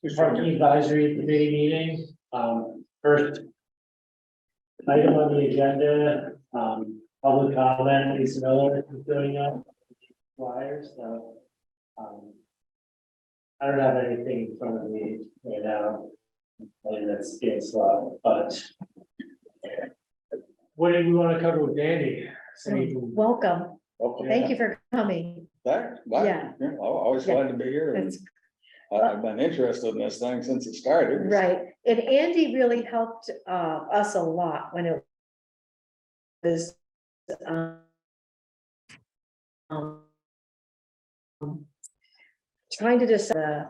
Parking Advisory Committee meeting, first item on the agenda, public comment, Lisa Miller is doing up, Squires, so, I don't have anything in front of me right now, and that's being slow, but what did we want to cover with Danny? Welcome. Okay. Thank you for coming. That, Yeah. I'm always glad to be here. and That's I've been interested in this thing since it started. right. And Andy really helped us a lot when it was trying to decide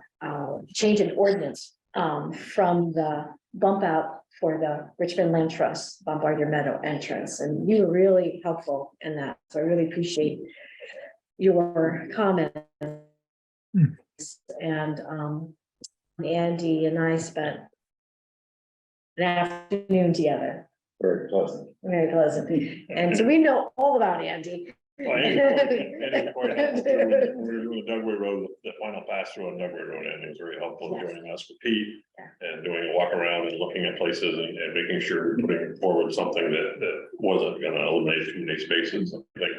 change an ordinance from the bump out for the Richmond Land Trust Bombardier Meadow entrance. And you were really helpful in that. So I really appreciate your comments. And Andy and I spent an afternoon together. Very pleasant. Very pleasant. And so we know all about Andy. Well, any point, we're doing Dugway Road, the final pass through on Dugway Road, and it was very helpful Yes. joining us with Pete. And doing a walk around and looking at places and making sure we're putting forward something that wasn't gonna eliminate too many spaces. I think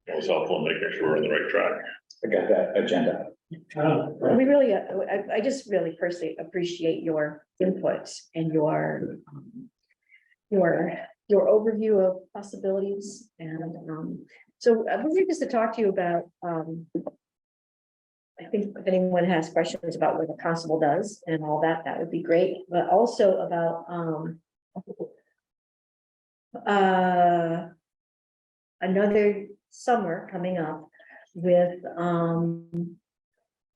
it was helpful in making sure we're on the right track. I got that agenda. We really, I just really personally appreciate your input and your overview of possibilities. And so we're here just to talk to you about, I think if anyone has questions about what the constable does and all that, that would be great, but also about another summer coming up with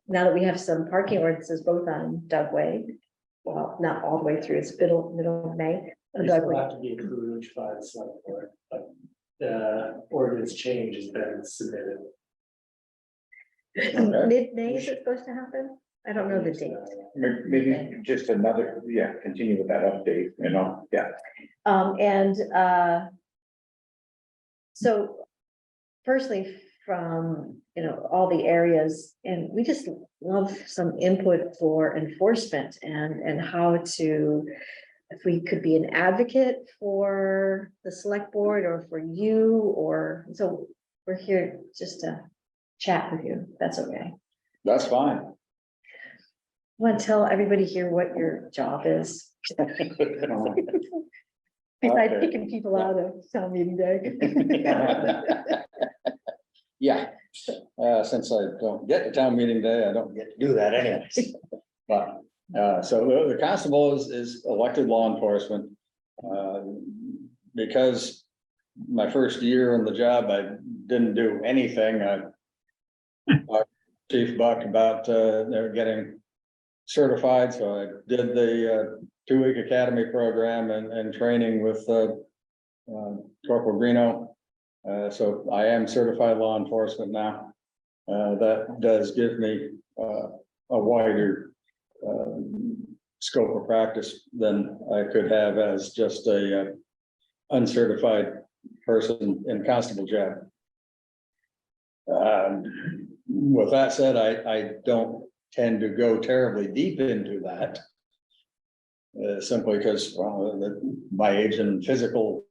now that we have some parking ordinances both on Dugway, well, not all the way through, it's middle of May. They still have to be approved by the select board, but the ordinance change has been submitted. Mid-May is it supposed to happen? I don't know the date. Maybe just another, continue with that update, So personally, from, all the areas, and we just love some input for enforcement and how to, if we could be an advocate for the select board or for you, or, so we're here just to chat with you. That's okay. That's fine. I want to tell everybody here what your job is. Besides Okay. picking people out of town meeting day. Yeah, since I don't get to town meeting day, I don't get to do that anyways. But, so the constable is elected law enforcement. Because my first year on the job, I didn't do anything. I talked to Chief Buck about, they're getting certified, so I did the 2-week academy program and training with Corporal Greeno. So I am certified law enforcement now. That does give me a wider scope of practice than I could have as just a uncertified person in constable job. With that said, I don't tend to go terribly deep into that. Simply because, my age and physical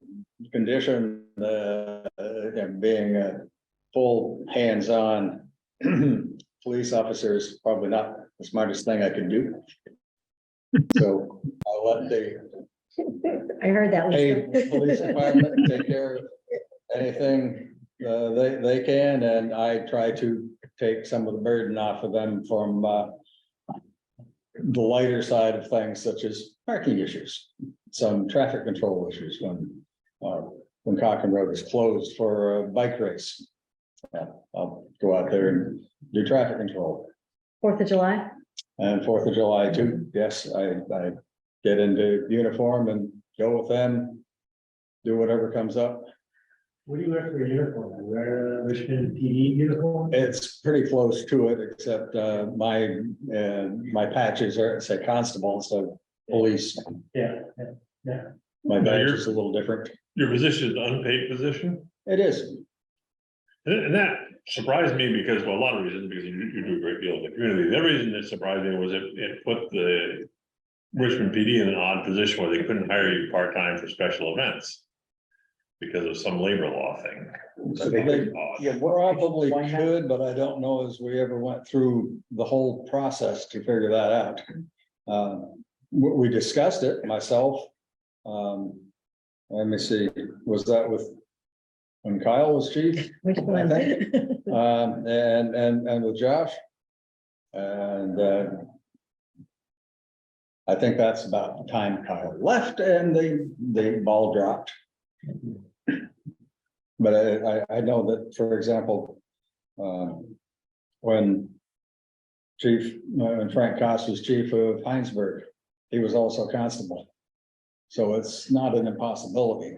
condition, being a full hands-on police officer is probably not the smartest thing I could do. So I'll let the I heard that. paid police department take care of anything they can, and I try to take some of the burden off of them from the lighter side of things, such as parking issues, some traffic control issues when Cochrane Road is closed for a bike race. I'll go out there and do traffic control. 4th of July? And 4th of July too. Yes, I get into uniform and go with them, do whatever comes up. What do you wear for a uniform? You wear a Richmond PD uniform? It's pretty close to it, except my patches are, say, constable, so police. Yeah. My Now badge you're- is a little different. Your position is an unpaid position, It is. and that, surprised me because, well, a lot of reasons, because you do a great deal in the community. The other reason that surprised me was it put the Richmond PD in an odd position where they couldn't hire you part-time for special events because of some labor law thing. So they Yeah, probably why not? could, but I don't know as we ever went through the whole process to figure that out. We discussed it, myself. Let me see, was that with when Kyle was chief? Which I one? think. And with Josh. And I think that's about the time Kyle left and the ball dropped. But I know that, for example, when Frank Koss was chief of Heinsberg, he was also constable. So it's not an impossibility.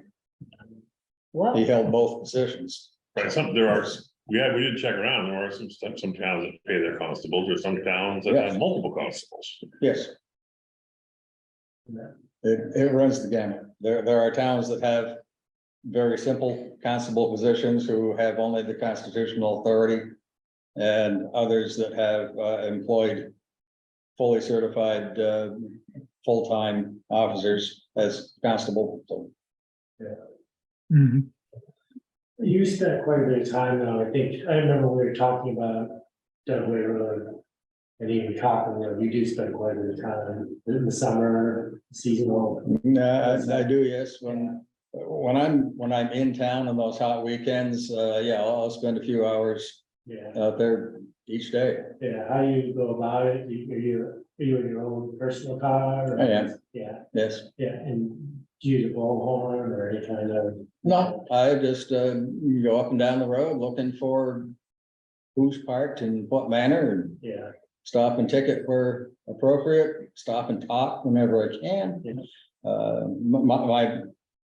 Well, He held both positions. Right, we did check around, there are some towns that pay their constables, or some towns that Yes. have multiple constables. Yes. It runs the gamut. There are towns that have very simple constable positions who have only the constitutional authority. And others that have employed fully certified, full-time officers as constable. So You spent quite a bit of time though, I think, I remember we were talking about Dudley Road. And even talking, you do spend quite a bit of time in the summer, seasonal. I do, yes. When I'm in town on those hot weekends, yeah, I'll spend a few hours Yeah, out there each day. yeah, how do you go about it? Are you in your own personal car? or- I am. Yeah, Yes. yeah, and do you use a bullhorn or any kind of? No, I just go up and down the road looking for who's parked in what manner and Yeah, stop and ticket where appropriate, stop and talk whenever I can.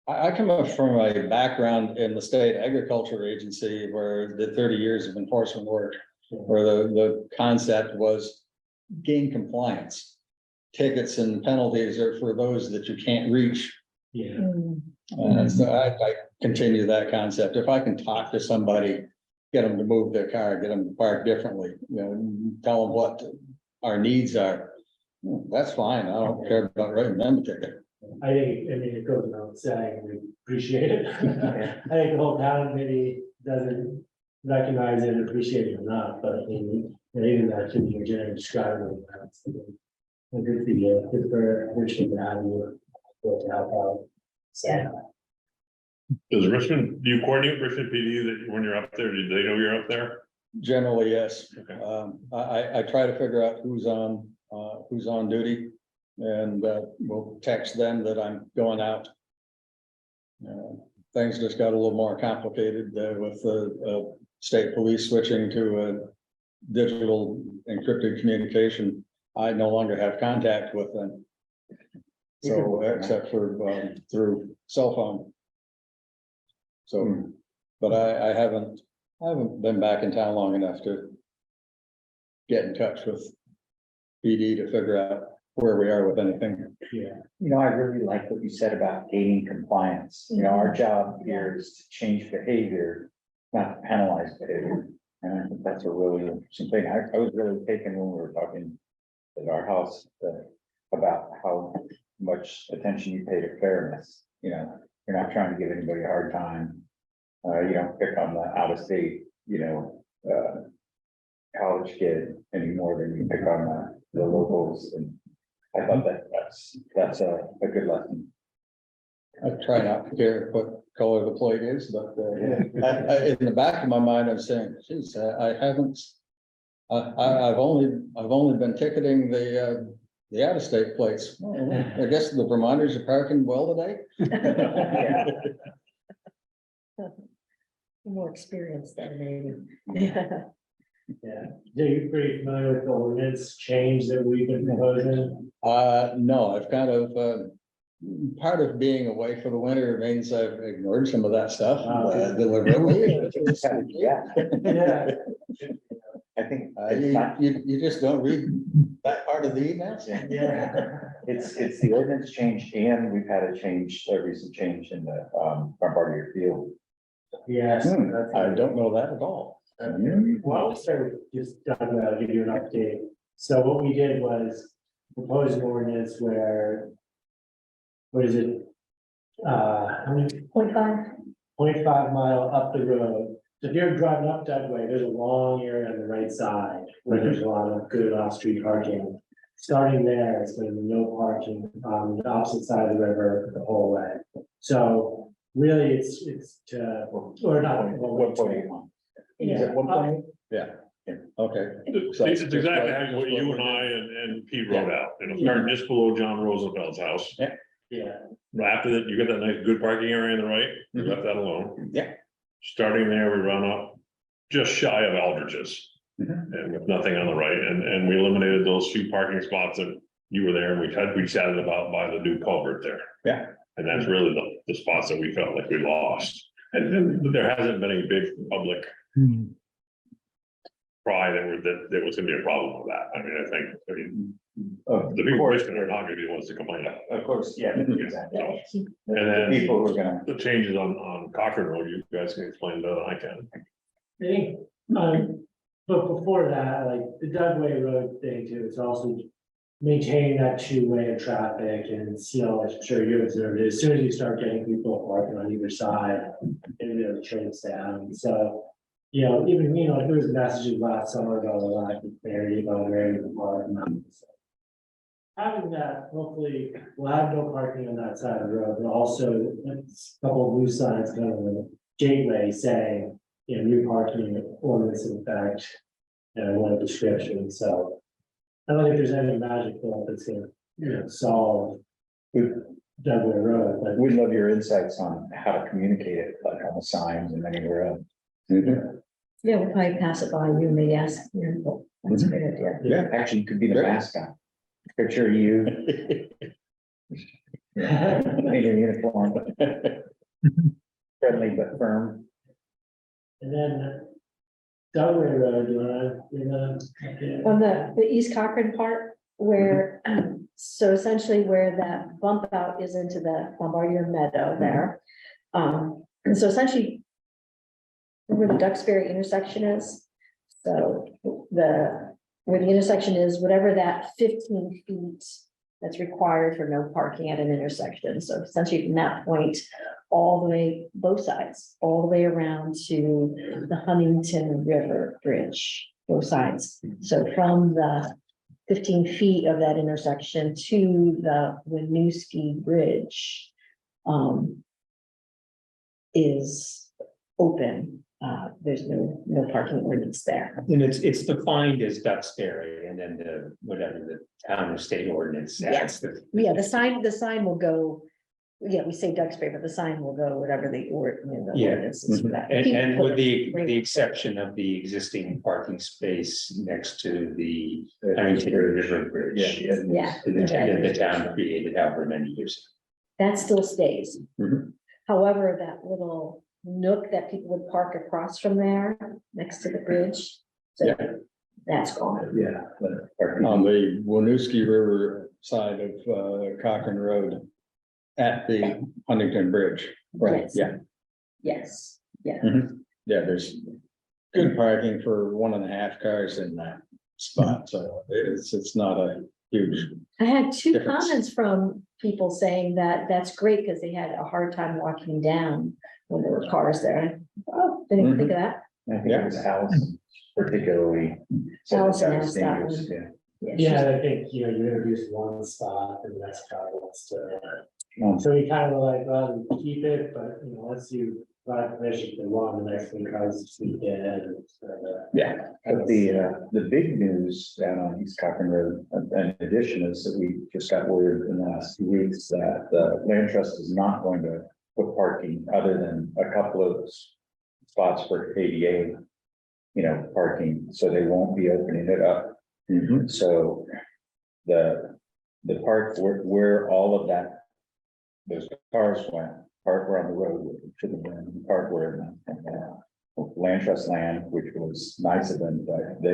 I come up from a background in the state agriculture agency where the 30 years of enforcement work, where the concept was gain compliance. Tickets and penalties are for those that you can't reach. yeah, And so I continue that concept. If I can talk to somebody, get them to move their car, get them to park differently, tell them what our needs are. That's fine. I don't care about writing them a ticket. I mean, it goes without saying, we appreciate it. I think the whole town maybe doesn't recognize it and appreciate it enough, but I mean, even that should be generally describing. A good for you, good for Richmond to have you to help out. yeah, Does Richmond, do you coordinate with Richmond PD that when you're up there, do they know you're up there? Generally, yes. Okay. I try to figure out who's on duty. And we'll text them that I'm going out. Things just got a little more complicated with the state police switching to a digital encrypted communication. I no longer have contact with them. So except for through cell phone. So, but I haven't been back in town long enough to get in touch with PD to figure out where we are with anything. Yeah, I really like what you said about gaining compliance. Our job here is to change behavior, not penalize behavior. And I think that's a really interesting thing. I was really taken when we were talking at our house about how much attention you pay to fairness. You're not trying to give anybody a hard time. You don't pick on the out of state, college kid any more than you pick on the locals. And I thought that's a good lesson. I try not to care what color the plate is, but in the back of my mind, I'm saying, geez, I haven't. I've only been ticketing the out-of-state plates. Well, I guess the Vermonters are parking well today. more experience than maybe. yeah. Are you pretty familiar with the ordinance change that we've been proposing? No, I've kind of, part of being away for the winter means I've ignored some of that stuff deliberately. Yeah, Yeah. I think it's not, You just don't read that part of the emails? Yeah. it's the ordinance change, and we've had a recent change in the Bombardier Field. Yes. I don't know that at all. Well, we started just talking about, give you an update. So what we did was propose an ordinance where. What is it? How many, 0.5. 0.5 mile up the road. So if you're driving up that way, there's a long area on the right side where there's a lot of good off-street parking. Starting there, it's going to be no parking on the opposite side of the river the whole way. So really, it's to, or not. 1.81. Is it 1.8? Yeah, okay. It's exactly what you and I and Pete wrote out, starting just below John Roosevelt's house. Yeah, After that, you got that nice good parking area on the right, we left that alone. Yeah. Starting there, we run up just shy of Aldrich's. And with nothing on the right, and we eliminated those few parking spots that you were there, and we chatted about by the new culvert there. Yeah. And that's really the spots that we felt like we lost, and there hasn't been a big public cry that there was gonna be a problem with that. I mean, I think, Of the people course, wishing are not gonna be the ones to complain. of course, yeah, exactly. And The then people who are gonna, the changes on Cochrane Road, you guys can explain better than I can. I think, but before that, like the Dugway Road thing too, it's also maintaining that two-way of traffic and, you know, I'm sure you observed it, as soon as you start getting people parking on either side, it really trims down, so. You know, even, you know, there was messages last summer about a lack of clarity about where you can park. So having that, hopefully, we'll have no parking on that side of the road, but also a couple of new signs kind of a gateway saying, you know, new parking ordinance in effect. And one description, so I don't think there's any magic bullet that's gonna, you know, solve Dugway Road, but we'd love your insights on how to communicate it, like on the signs and anywhere else. Yeah, we'll probably pass it by you, maybe ask. That's a good idea. Yeah. Actually, you could be the Great. mascot. Picture you. In your uniform. Friendly but firm. and then Dugway Road, you wanna. On the East Cochrane part, where, so essentially where that bump out is into the Bombardier Meadow there. And so essentially where the Duxbury intersection is, so where the intersection is, whatever that 15 feet that's required for no parking at an intersection. So essentially from that point, all the way, both sides, all the way around to the Huntington River Bridge, both sides. So from the 15 feet of that intersection to the Winooski Bridge is open. There's no parking ordinance there. And it's defined as Duxbury, and then whatever the town or state ordinance. Yes. Yeah, the sign will go, yeah, we say Duxbury, but the sign will go whatever the Yeah. ordinance is for that. And with the exception of the existing parking space next to the Huntington River Bridge. Yeah. The town created however many years. That still stays. Mhm. However, that little nook that people would park across from there, next to the bridge. So that's gone. Yeah. On the Winooski River side of Cochrane Road at the Huntington Bridge. Right. Yeah. Yes, yeah. Yeah, there's good parking for 1.5 cars in that spot, so it's not a huge. I had two Difference. comments from people saying that that's great because they had a hard time walking down when there were cars there. Oh, didn't even think of that. I think it was Allison particularly. said that Allison was asked that dangerous, one. yeah. Yeah, I think, you know, you introduce one spot and the next car wants to. Um, So we kind of like, well, we keep it, but you know, once you provide permission to one, the next one cars sneak in and. Yeah. But the big news down on East Cochrane Road, in addition, is that we just got word in the last 2 weeks that the land trust is not going to put parking other than a couple of spots for ADA, you know, parking, so they won't be opening it up. So the part where all of that, those cars went, park were on the road, it should have been park where land trust land, which was nice of them, but they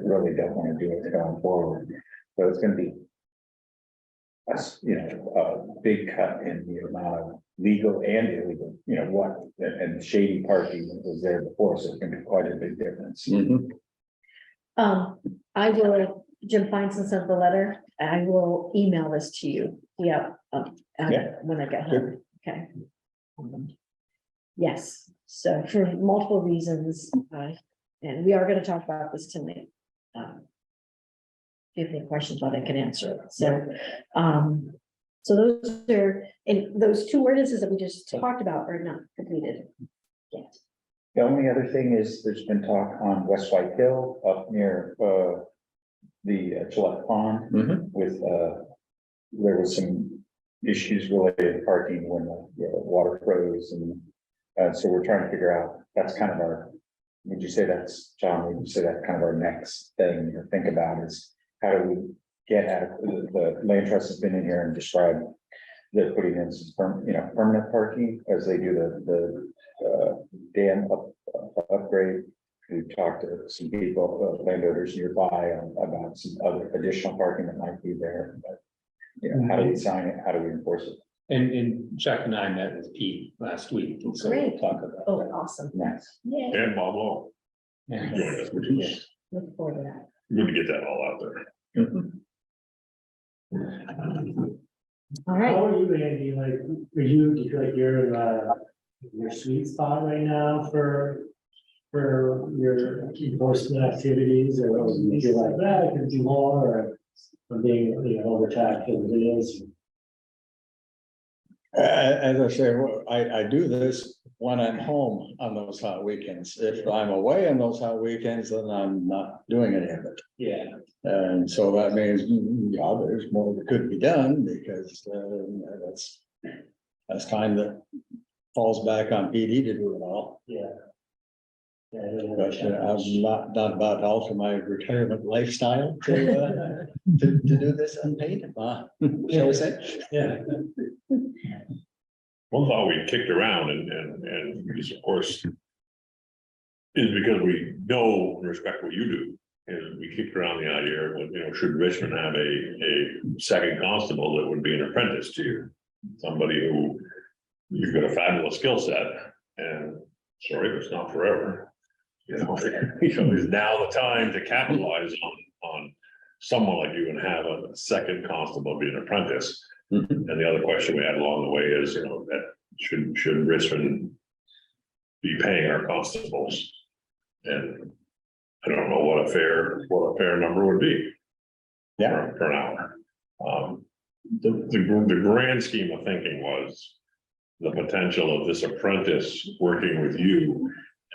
really don't want to do it going forward. So it's gonna be a big cut in the amount of legal and illegal, and shady parking that was there before, so it can be quite a big difference. I will, Jim Feinstein sent the letter, I will email this to you, yeah, when I get home, okay? Yes, so for multiple reasons, and we are gonna talk about this tonight. If you have any questions about it, I can answer it, so those are, and those two ordinances that we just talked about are not completed yet. The only other thing is, there's been talk on West White Hill up near, the Gillette Pond with, there was some issues related to parking when the water froze, and so we're trying to figure out, that's kind of our, would you say that's, John, would you say that's kind of our next thing to think about is how do we get at the land trust has been in here and described they're putting in some permanent parking as they do the dam upgrade. We've talked to some people, landowners nearby about some other additional parking that might be there, but how do we sign it? How do we enforce it? And Chuck and I met with Pete last week, and so we'll Great. talk about Oh, that. awesome, Next. yay, And Bob Lowe Yeah. joined us, which is look forward to that. good to get that all out there. All right, How are you, Andy? Like, do you feel like you're in your sweet spot right now for your enforcement activities, or do you feel like that I could do more, or I'm being, overtaxed as it is? As I say, I do this when I'm home on those hot weekends. If I'm away on those hot weekends, then I'm not doing any of it. Yeah, And so that means, there's more that could be done because that's time that falls back on PD to do it all. yeah. But I'm not about to alter my retirement lifestyle to do this unpaid, shall we say? Yeah. One thought we kicked around and this, of course, is because we know and respect what you do. And we kicked around the idea of, should Richmond have a second constable that would be an apprentice to you? Somebody who, you've got a fabulous skill set, and sorry, but it's not forever. Is now the time to capitalize on someone like you and have a second constable be an apprentice. And the other question we had along the way is, that should Richmond be paying our constables? And I don't know what a fair number would be. Yeah. Per hour. The grand scheme of thinking was the potential of this apprentice working with you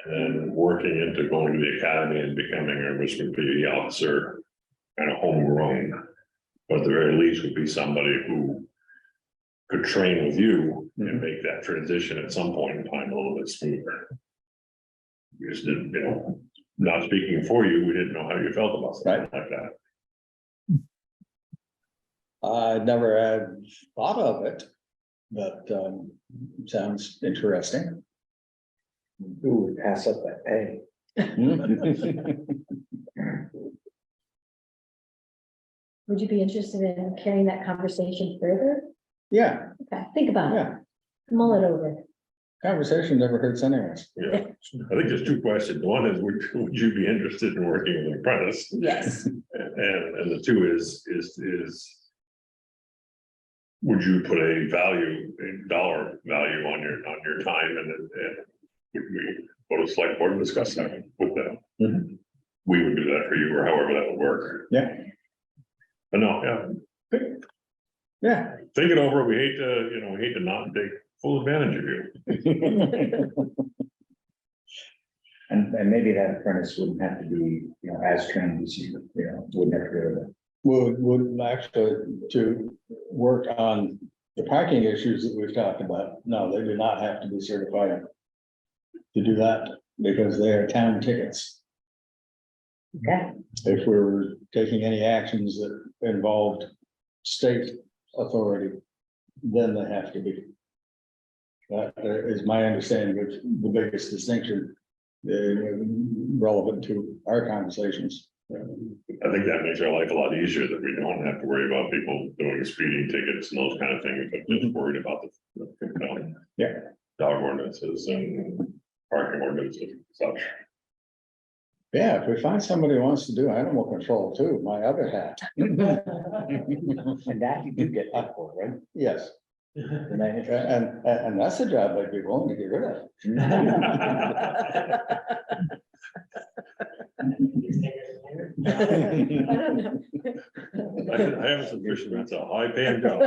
and then working into going to the academy and becoming a Richmond PD officer, kind of homegrown. But at the very least would be somebody who could train with you and make that transition at some point in time a little bit smoother. We just didn't, not speaking for you, we didn't know how you felt about something like that. I never had thought of it, but sounds interesting. Who would pass up that pay? would you be interested in carrying that conversation further? Yeah, Okay, think about it, yeah. mull it over. Conversation never hurts anyways. Yeah, I think there's two questions. One is, would you be interested in working with an apprentice? Yes. And the two is. Would you put a dollar value on your time and we go to select board and discuss that with them? Mhm. We would do that for you or however that would work. Yeah. But no, Yeah. think it over. We hate to not take full advantage of you. And maybe that apprentice wouldn't have to be, as trained as you, wouldn't have to go to. Would actually to work on the parking issues that we've talked about. No, they do not have to be certified to do that because they are town tickets. Okay. If we're taking any actions that involved state authority, then they have to be. That is my understanding of the biggest distinction relevant to our conversations. I think that makes our life a lot easier, that we don't have to worry about people doing speeding tickets and those kind of things, but just worried about the Yeah. dog ordinances and parking ordinances and such. Yeah, if we find somebody who wants to do animal control too, my other hat. And that you do get that for, right? Yes, Isn't that and that's a job I'd be willing to get rid of. I don't know. I have a suspicion that's a high paying job.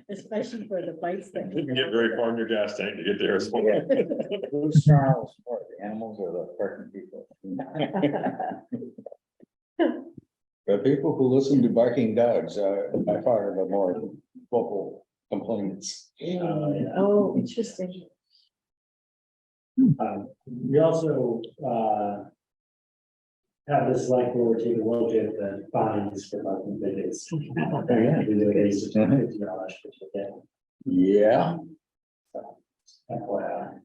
Especially for the bites that. You can get very far in your gas tank to get there. So. Who snarls more, the animals or the parking people? The people who listen to barking dogs are by far the more vocal complainants. Oh, interesting. We also, have the select board take a look at the fines for parking tickets. yeah. We do a base of $50 per ticket. Yeah, FYI.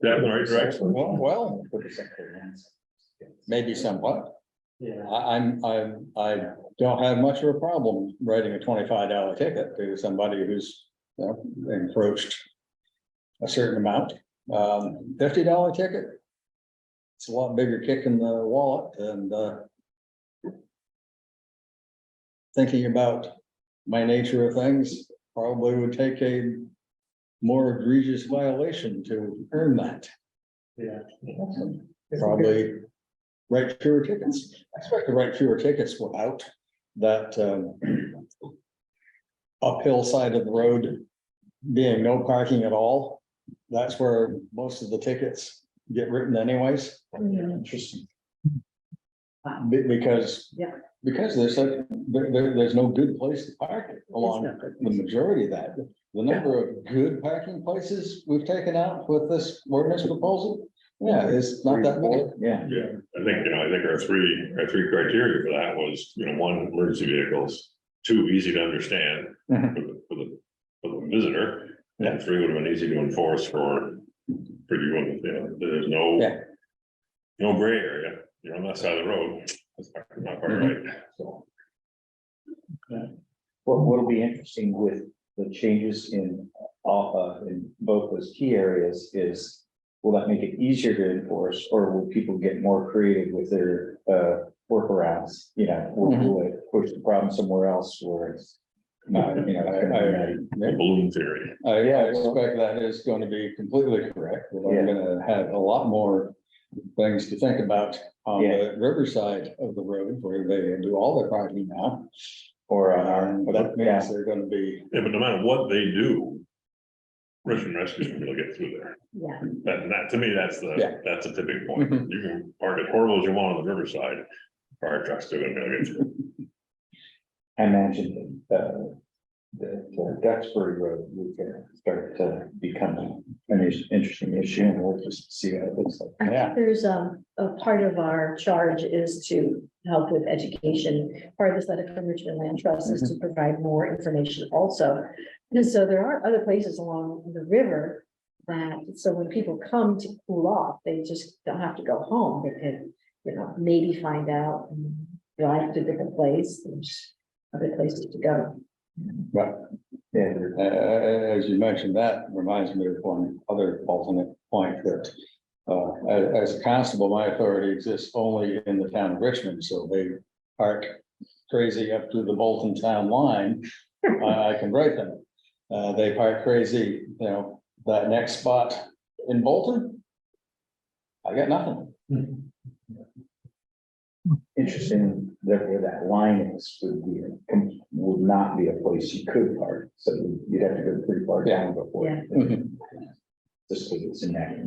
That in the right direction. well, maybe somewhat. Yeah, I don't have much of a problem writing a $25 ticket to somebody who's, you know, encroached a certain amount. $50 ticket. It's a lot bigger kick in the wallet and, thinking about my nature of things, probably would take a more egregious violation to earn that. yeah. Probably write fewer tickets. I expect to write fewer tickets without that uphill side of the road being no parking at all. That's where most of the tickets get written anyways. Interesting. Because Yeah. because there's there's no good place to park it along the majority of that. The number of good parking places we've taken out with this ordinance proposal, yeah, it's not that many. Yeah. Yeah, I think our three criteria for that was, one, emergency vehicles, two, easy to understand for the visitor, and three would have been easy to enforce for you, there's no Yeah. no gray area, you're on that side of the road, that's not quite right, so. What'll be interesting with the changes in both those key areas is, will that make it easier to enforce, or will people get more creative with their workarounds? Will it push the problem somewhere else where it's not, The balloon theory. I expect that is going to be completely correct. We're Yeah. gonna have a lot more things to think about on Yeah. the riverside of the road where they do all their parking now. or on our, That means they're gonna be, Yeah, but no matter what they do, Richmond Rescue's gonna be able to get through there. Yeah. That, to me, that's Yeah. that's a tipping point. Mhm. You can park as horrible as you want on the riverside, fire trucks still gonna be able to get through. I imagine the Duxbury Road would start to become an interesting issue, and we'll just see how it looks like. I Yeah. think there's a part of our charge is to help with education. Part of this letter from Richmond Land Trust is to provide more information also. And so there are other places along the river that, so when people come to cool off, they just don't have to go home. They can, maybe find out and drive to a different place. There's other places to go. but Yeah, as you mentioned, that reminds me of one other alternate point that as a constable, my authority exists only in the town of Richmond, so they park crazy up to the Bolton town line. I can write them. They park crazy, that next spot in Bolton. I got nothing. interesting that where that line is would not be a place you could park, so you'd have to go pretty far down before. Yeah. Just because it's in that,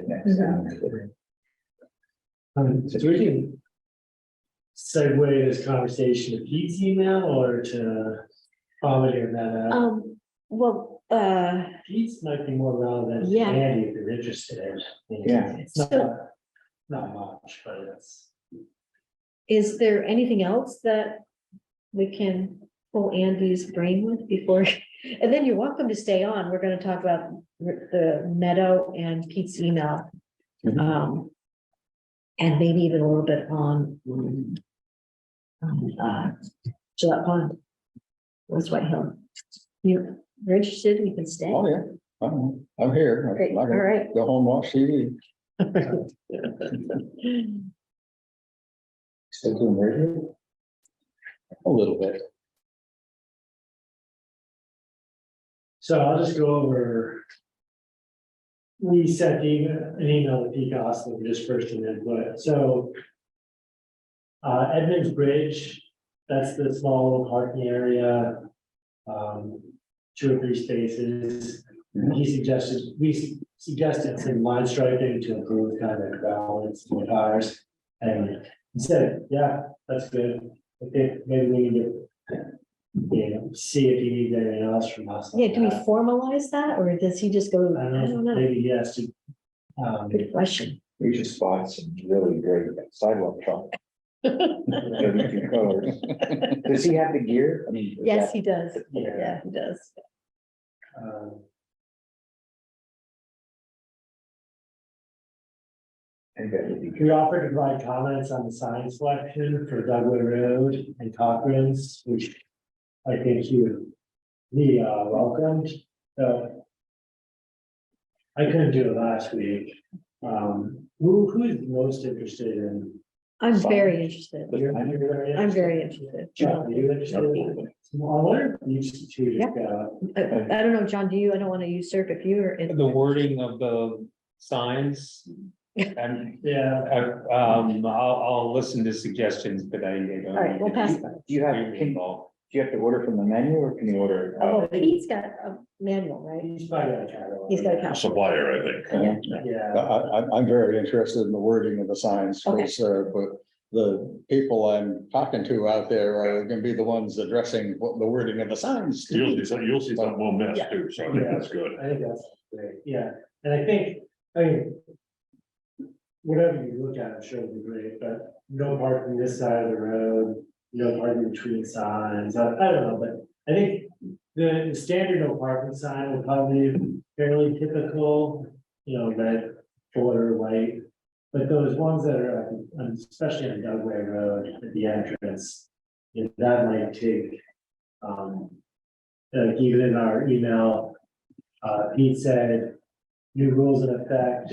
next down. So we can segue this conversation to Pete's email or to Comedy or that. Well, Pete's might be more relevant to Yeah. Andy if you're interested. Yeah. It's not much, but it's. is there anything else that we can pull Andy's brain with before? And then you're welcome to stay on. We're gonna talk about the Meadow and Pete's email. And maybe even a little bit on, Gillette Pond. What's White Hill? You're interested, you can stay. Oh, yeah, I'm here. Great, I'm all not gonna right. Go home, watch TV. Still doing radio? A little bit. So I'll just go over. We sent an email to Pete Gosling just first and input, so. Edmonds Bridge, that's the small little parking area. 2 or 3 spaces. We suggested some line striping to improve kind of balance in the cars. And he said, yeah, that's good. I think maybe we need to. See if he needs anything else from us. Yeah, do we formalize that, or does he just go, I I don't know, maybe he has to. good question. We just bought some really great sidewalk chalk. 32 colors. Does he have the gear? I mean. is Yes, that- he does, Yeah. yeah, he does. I think that would be good. We offered to provide comments on the sign selection for Dugwood Road and Cochran's, which I think you would welcomed, so. I couldn't do it last week. Who's most interested in? I'm Fine. very interested. I'm very interested. John, are you interested? Well, what are you two just got? I don't know, John, do you, I don't want to usurp if you're in. The wording of the signs. And Yeah, I'll listen to suggestions, but I don't. All right, we'll pass. Do you have, do you have to order from the menu or can you order? Oh, Pete's got a manual, right? he's probably got a catalog. He's got a A copy. supplier, I think. Yeah, I'm very interested in the wording of the signs, Okay. but the people I'm talking to out there are gonna be the ones addressing what the wording of the signs. You'll see something we'll miss Yeah. too, so I think that's good. I think that's great, yeah, and I mean. Whatever you look at, I'm sure it'll be great, but no parking this side of the road, no parking between signs, I don't know, but I think. The standard no parking sign will probably be fairly typical, red, border, white. But those ones that are, especially on Dugway Road at the entrance, that might take. Like even in our email, Pete said, new rules in effect.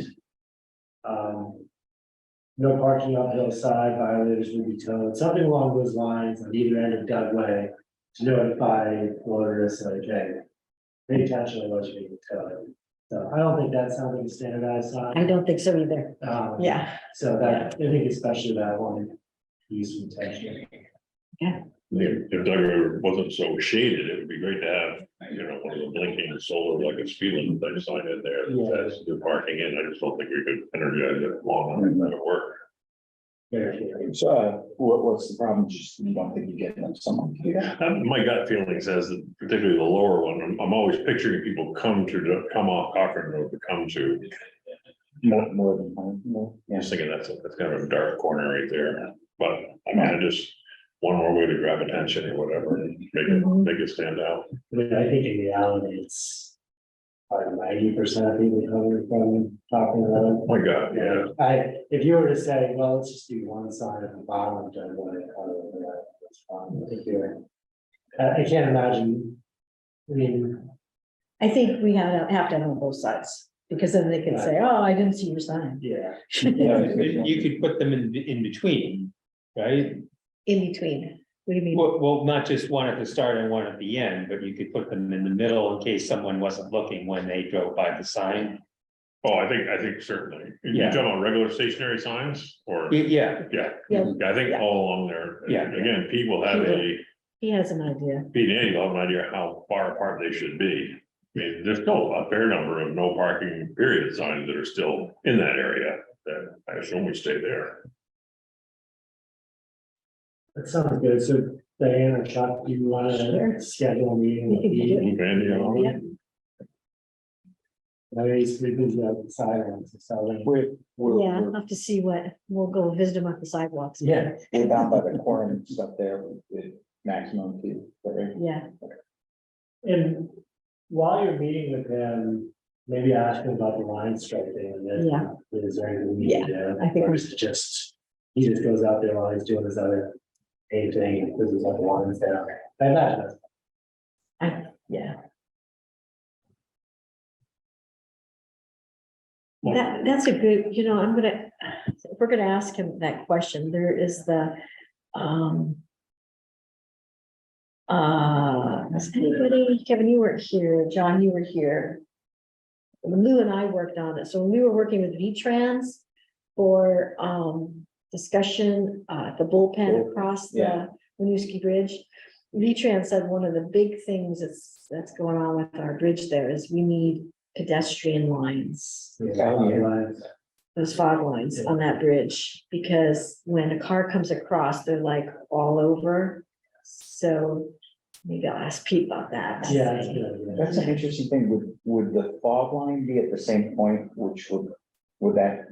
No parking on hillside, violators will be towed, something along those lines on either end of Dugway to notify motorists like, hey, pay attention to what's being towed. So I don't think that's something standardized I on. don't think so either. Yeah, So that, I think especially that one, use some attention. If Doug wasn't so shaded, it would be great to have, one of the blinking solar like a speed limit type sign in there. Yeah. That's the parking in. I just don't think we could energize it long enough to make it work. Very clear. So, what's the problem? Just, you don't think you get enough someone to do that? My gut feeling says that particularly the lower one, I'm always picturing people come off Cochrane Road to come to. More than one, more, I'm yes. just thinking that's kind of a dark corner right there, but I mean, I just. One more way to grab attention or whatever, and make it stand out. I mean, I think in reality, it's probably 90% of people coming from talking Oh about. my God, yeah. If you were to say, well, let's just do one sign at the bottom of Dugway, that's fine. I think I can't imagine. I mean, I think we have to have it on both sides, because then they can say, oh, I didn't see your sign. yeah, You could put them in between, right? In between, what do you mean? Well, not just one at the start and one at the end, but you could put them in the middle in case someone wasn't looking when they drove by the sign. Oh, I think certainly. You Yeah. talking about regular stationary signs or, Yeah, yeah, Yeah, I think Yeah. all along there. Yeah. Again, Pete will have he has an idea. Pete and Andy will have an idea how far apart they should be. I mean, there's still a fair number of no parking period signs that are still in that area that I assume we stay there. that sounds good. So Diane or Chuck, do you want Sure. to schedule a meeting? with We can do Pete? it. Move Andy on. Yeah. I mean, he's pretty busy out the sidewalks, so. Yeah, I'll have to see we'll go visit him at the sidewalks. Yeah. We're down by the corner and stuff there with maximum fee. Right? Yeah, And while you're meeting with him, maybe ask him about the line striping and then. Yeah. Is there anything we need to do? I think Or we- is it just, he just goes out there while he's doing his other painting, because there's other lines down. I imagine that's. Yeah. That's a good, I'm gonna, if we're gonna ask him that question, there is the, is anybody, Kevin, you weren't here, John, you were here. Lou and I worked on it, so when we were working with V-Trans for, discussion, the bullpen across Yeah. the Winooski Bridge. V-Trans said one of the big things that's going on with our bridge there is we need pedestrian lines. Yeah. Those fog lines on that bridge, because when a car comes across, they're like all over. So maybe I'll ask Pete about that. Yeah, that's good. That's an interesting thing. Would the fog line be at the same point, which would that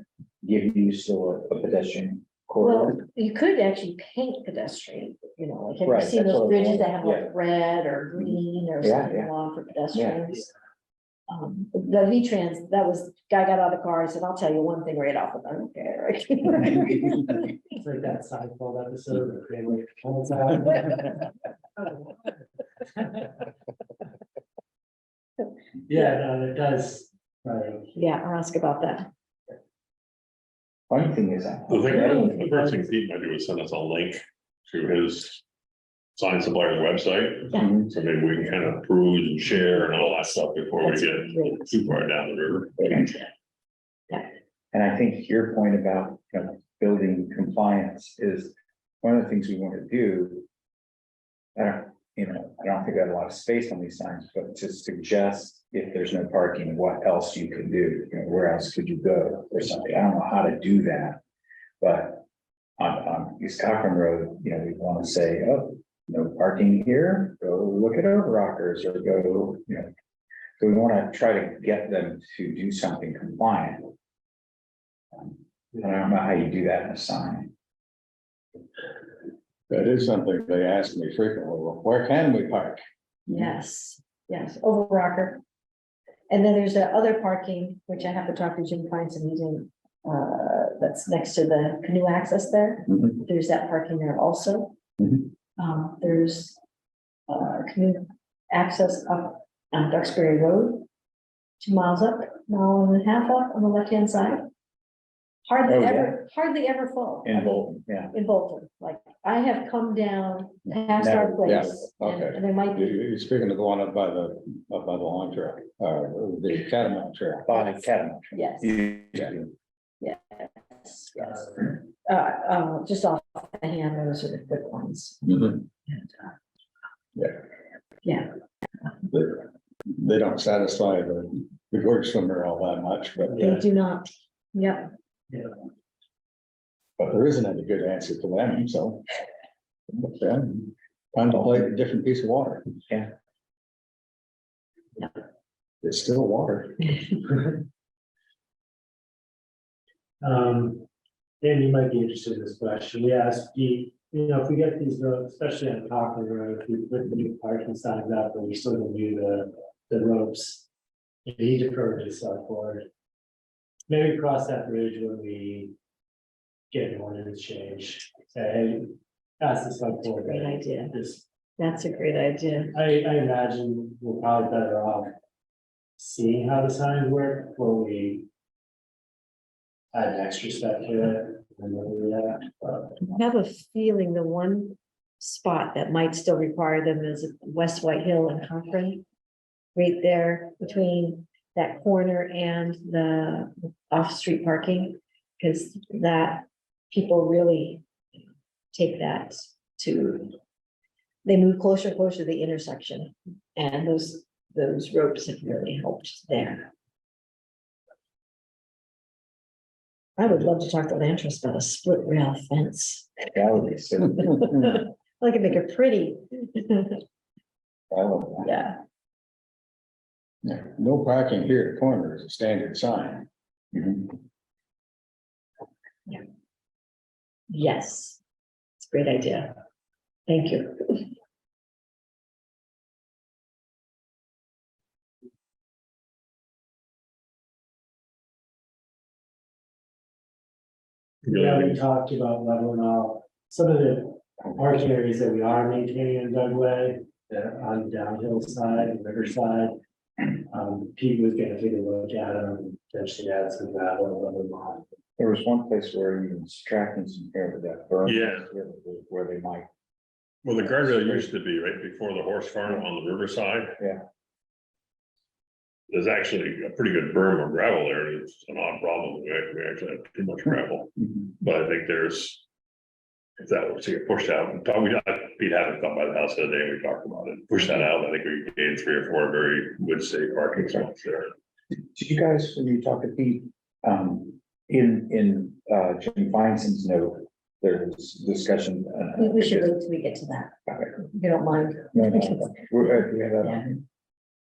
give you still a pedestrian corridor? Well, you could actually paint pedestrian, like have you Right, seen that's those what I bridges was that have wondering, like red or green or Yeah, something yeah. along for pedestrians? The V-Trans, that was, guy got out of the car, he said, I'll tell you one thing right off the bat, okay, right? It's like that Seinfeld episode. Where Kramer pulls out. Yeah, no, it does, right. Yeah, I'll ask about that. Funny thing is that. The first thing Pete might do is send us a link to his sign supplier's website. Mhm. So maybe we can kind of peruse and share and all that stuff before we That's get great. too far down the river. Great idea. And I think your point about, building compliance is one of the things we want to do. I don't think we have a lot of space on these signs, but to suggest if there's no parking, what else you could do, where else could you go or something? I don't know how to do that. But on East Cochran Road, we want to say, oh, no parking here, go look at Overrockers or go, so we want to try to get them to do something compliant. I don't know how you do that in a sign. That is something they ask me frequently, well, where can we park? Yes, over rocker. And then there's the other parking, which I have to talk to Jim Feinstein, he's in, that's next to the canoe access there. Mhm. There's that parking there also. Mhm. There's, canoe access up on Duxbury Road. 2 miles up, mile and a half up on the left-hand side. Oh, Hardly yeah. hardly ever full. In Bolton, yeah. In Bolton, like, I have come down past our Never, yeah, place, okay. and there might be. You're speaking of the one up by the long trail, the Catamount Trail. By Catamount. Yes, Yeah. yes. Just off the hand, those are the quick ones. Mhm. And, Yeah. Yeah, They don't satisfy the gorge swimmer all that much, but, they do not, yeah, but there isn't any good answer to them, so. Yeah, contemplate a different piece of water. Yeah. Yeah. It's still water. Dan, you might be interested in this question. We asked Pete, if we get these roads, especially on Cochran Road, if we put new parking signs up, but we still gonna do the ropes. If he deferred to Selectboard. Maybe cross that bridge when we get an ordinance change. Say, hey, ask the Selectboard. great idea, Just, that's a great idea. I imagine we're probably better off seeing how the signs work before we add an extra step to it. And then we do that. I have a feeling the one spot that might still require them is West White Hill and Cochran. Right there between that corner and the off-street parking, because that people really take that to. They move closer and closer to the intersection, and those ropes have really helped there. I would love to talk to Land Trust about a split rail fence. That would be so. I could make it pretty. I love that. Yeah, Yeah, no parking here at the corner is a standard sign. Mhm. yes. It's a great idea. Thank you. Yeah, we talked about leveling off some of the parking areas that we are maintaining in Dugway, on the downhill side, the river side. Pete was gonna take a look at them, and potentially add some gravel and level them off. There was one place where you was tracking some air with that burn. Yeah. Where they might, Well, the guardrail used to be right before the horse farm on the riverside. Yeah. There's actually a pretty good berm of gravel there. It's an odd problem. We actually have too much gravel, but I think there's. If that was to get pushed out, and Pete had it come by the house the other day, and we talked about it, push that out, I think we gained 3 or 4 very good safe parking spots there. did you guys, when you talked to Pete, in Jim Feinson's note, there's discussion. We should wait till we get to that, if you don't mind. No, we have that on.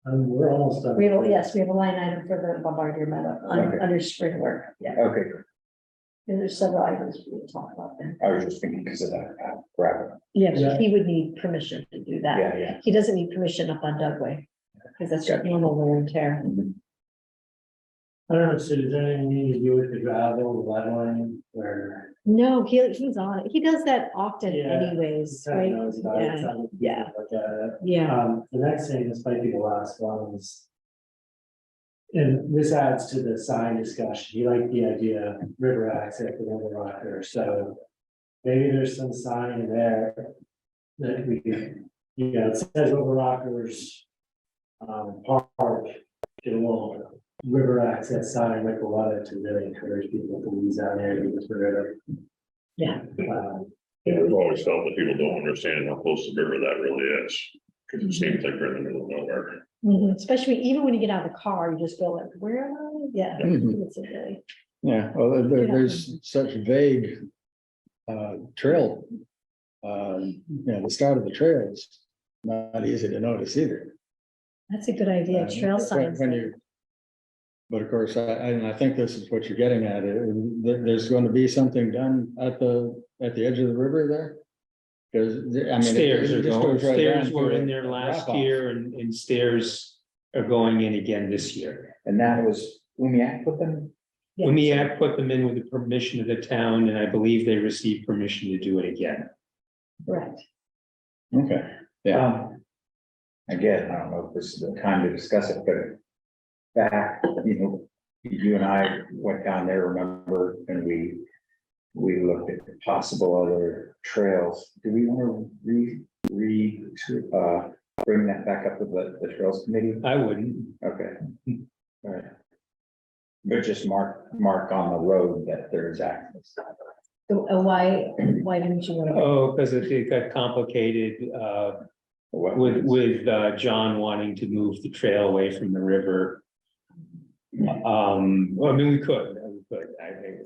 We're almost done. We have, yes, we have a line item for the Bombardier Meadow, Okay. under spring work, yeah, Okay, good. and there's several items we can talk about then. I was just thinking because of that gravel. Yeah, Yeah. he would need permission to do that. Yeah. He doesn't need permission up on Dugway, because that's just normal wear and tear. I don't know, so does anything need to do with the gravel, the leveling, or? No, he's on it, he does that often Yeah. anyways, right? Yeah. Yeah, The next thing, this might be the last one, is. And this adds to the sign discussion, you like the idea of river access and over rocker, so. Maybe there's some sign in there. That we can, it says over rockers. Park, get a little river access sign, like a lot of to really encourage people to use that area because we're. Yeah. Yeah, we've always felt that people don't understand how close the river that really is, because it seems like we're in the middle of nowhere. Mhm. Especially even when you get out of the car, you just go like, where am I? Yeah. Mhm. It's a really- Yeah, well, there's such vague trail. The start of the trail is not easy to notice either. That's a good idea, trail When- signs. when you- But of course, I think this is what you're getting at, there's going to be something done at the edge of the river there. Because, I mean. Stairs it are just going, goes right stairs down were to in a there last drop-off. year and stairs are going in again this year. And that was Umiak with them? Yeah. Umiak put them in with the permission of the town, and I believe they received permission to do it again. Correct. Okay, yeah, Again, I don't know if this is the time to discuss it, but back, you and I went down there, remember, and we looked at possible other trails. Do we want to bring that back up with the trails committee? I wouldn't. Okay. All right. But just mark on the road that there is access. So, why didn't you want to? Oh, because it got complicated, with John wanting to move the trail away from the river. Well, I mean, we could, I think.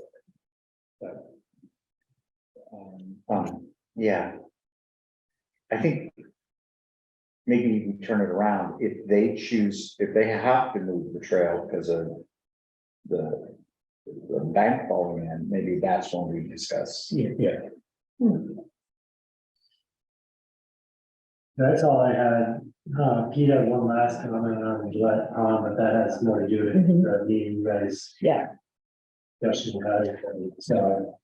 But. Yeah. I think. Maybe you can turn it around if they have to move the trail because of the bank falling in, maybe that's when we discuss. Yeah. That's all I had. Pete had one last comment on Gillette, but that has more to do with the meeting you guys. Yeah. Discussion had, so.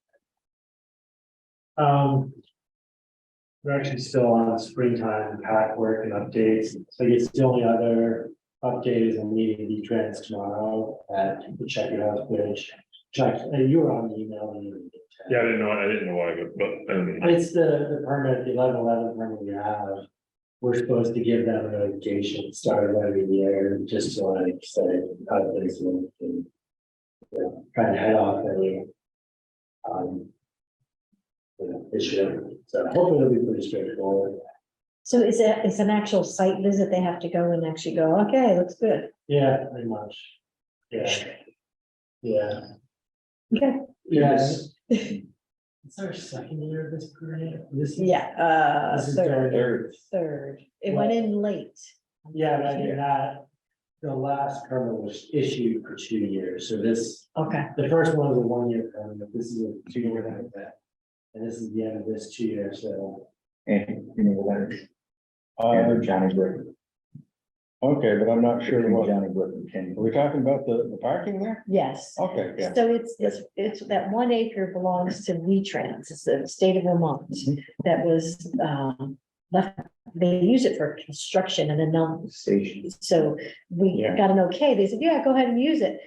We're actually still on springtime pack work and updates, so I guess the only other update is I'm meeting V-Trans tomorrow at the Check Your House Bridge. Chuck, you were on the email. Yeah, I didn't know why, but, It's the permit, the 11/11 permit we have. We're supposed to give them a notification started every year, just to like say how things look and. Kind of head off any. Issue, so hopefully it'll be pretty straightforward. So it's an actual site visit, they have to go and actually go, okay, looks good. Yeah, pretty much. Yeah. Yeah. Okay. Yeah. It's our second year of this permit. This is. Yeah, This is our third, it went in late. Yeah, but I mean that, the last permit was issued for 2 years, so this, Okay, the first one was a 1-year permit, this is a 2-year permit. And this is the end of this 2 years, so. And you know, letter. Johnny Brick. Okay, but I'm not sure what, Johnny Brook and Kenny. are we talking about the parking there? Yes. Okay, yeah. So it's that 1 acre belongs to V-Trans, it's the state of Vermont, that was, left, they use it for construction and then now, Station. so we Yeah. got an okay, they said, yeah, go ahead and use it.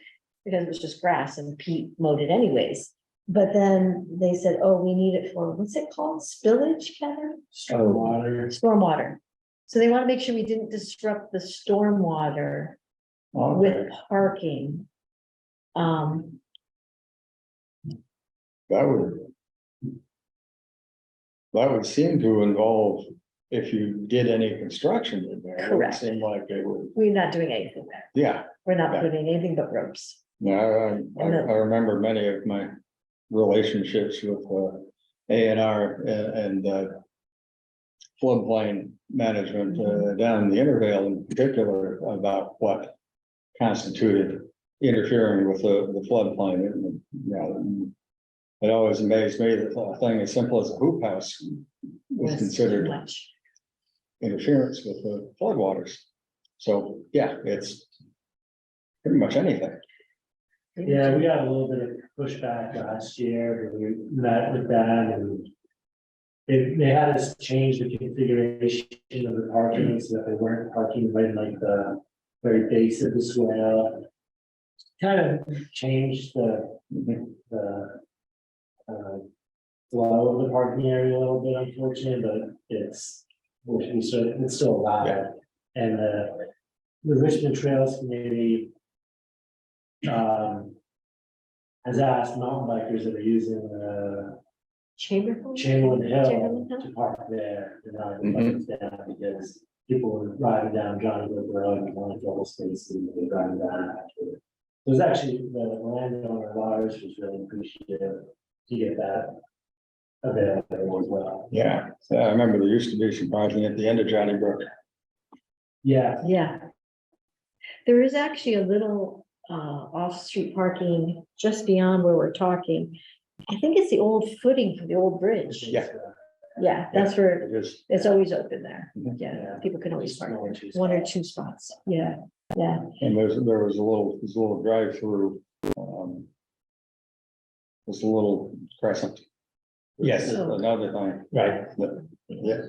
Because it was just grass and Pete mowed it anyways, but then they said, oh, we need it for, what's it called, spillage, Kevin? Stormwater. Stormwater. So they want to make sure we didn't disrupt the stormwater with Okay, parking. that would seem to involve, if you did any construction in there. It would Correct. seem like it would, We're not doing anything there. yeah. We're not Yeah. putting anything but ropes. Yeah, I remember many of my relationships with A&R and floodplain management down in the Intervale in particular about what constituted interfering with the floodplain. And, you know, it always amazed me that a thing as simple as a hoop house was Was considered too much. interference with the floodwaters. So, yeah, it's pretty much anything. Yeah, we got a little bit of pushback last year, but we met with them and they had us change the configuration of the parking so that they weren't parking right in like the very base of the swale. Kind of changed the flow of the parking area a little bit, unfortunately, but it's still allowed. And the Richmond Trails Committee has asked mountain bikers that are using Chamberlain? Chamberlain Hill Chamberlain Hill? to park there, and not the bikes down, because people were driving down Johnny Brook Road and only double spaces, and they're driving down after. It was actually the landowner Lars was really appreciative to get that available as well. Yeah, I remember there used to be some parking at the end of Johnny Brook. Yeah, Yeah. There is actually a little off-street parking just beyond where we're talking. I think it's the old footing for the old bridge. Yeah. Yeah, that's where It is. it's always open there. Mhm. Yeah, people can always park One or there. two One or two spots. Yeah, yeah. And there was a little drive-through. Was a little crescent. Yes. That's another thing. Right. Yeah.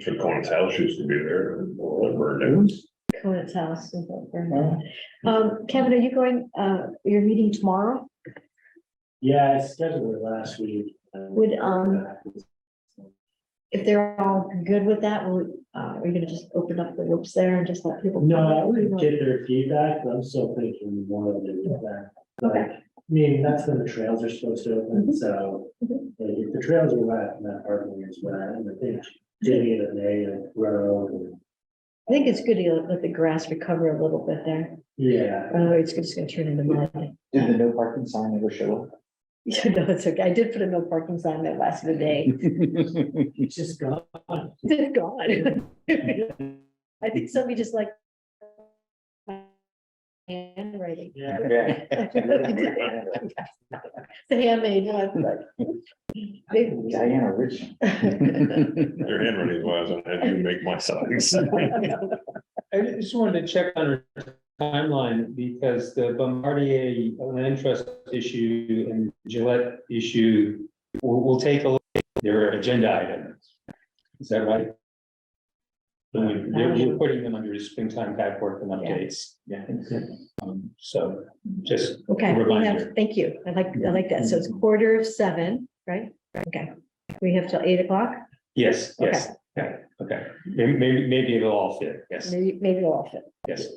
So Corn's house used to be there, and it burned down. Conant's house. is over there. Kevin, are you going, your meeting tomorrow? yeah, I scheduled it last week. Would, if they're all good with that, are we gonna just open up the ropes there and just let people? No, I would get their feedback, but I'm still thinking more of it with that. Okay. I mean, that's when the trails are supposed to open, so like, if the trails are wet, and that parking is wet, and I think digging it in the road. And, I think it's good to let the grass recover a little bit there. yeah, It's just gonna turn into mud. Did the no parking sign ever show up? No, it's okay. I did put a no parking sign that lasted a day. it's just gone. It's gone. I think somebody just like handwriting. Yeah, It's a handmade one, but. Diana Richmond. Your handwriting was, I had to make my signs. I just wanted to check on her timeline because the Bombardier land trust issue and Gillette issue, we'll take a look at their agenda items. Is that right? We're putting them under springtime back work and updates. Yeah, I think so. So just Okay, a we reminder. have, thank you. I like that. So it's 6:45, right? Okay. We have till 8 o'clock. Yes, yes, okay, okay. Maybe it'll all fit, yes, Maybe it'll all fit. yes.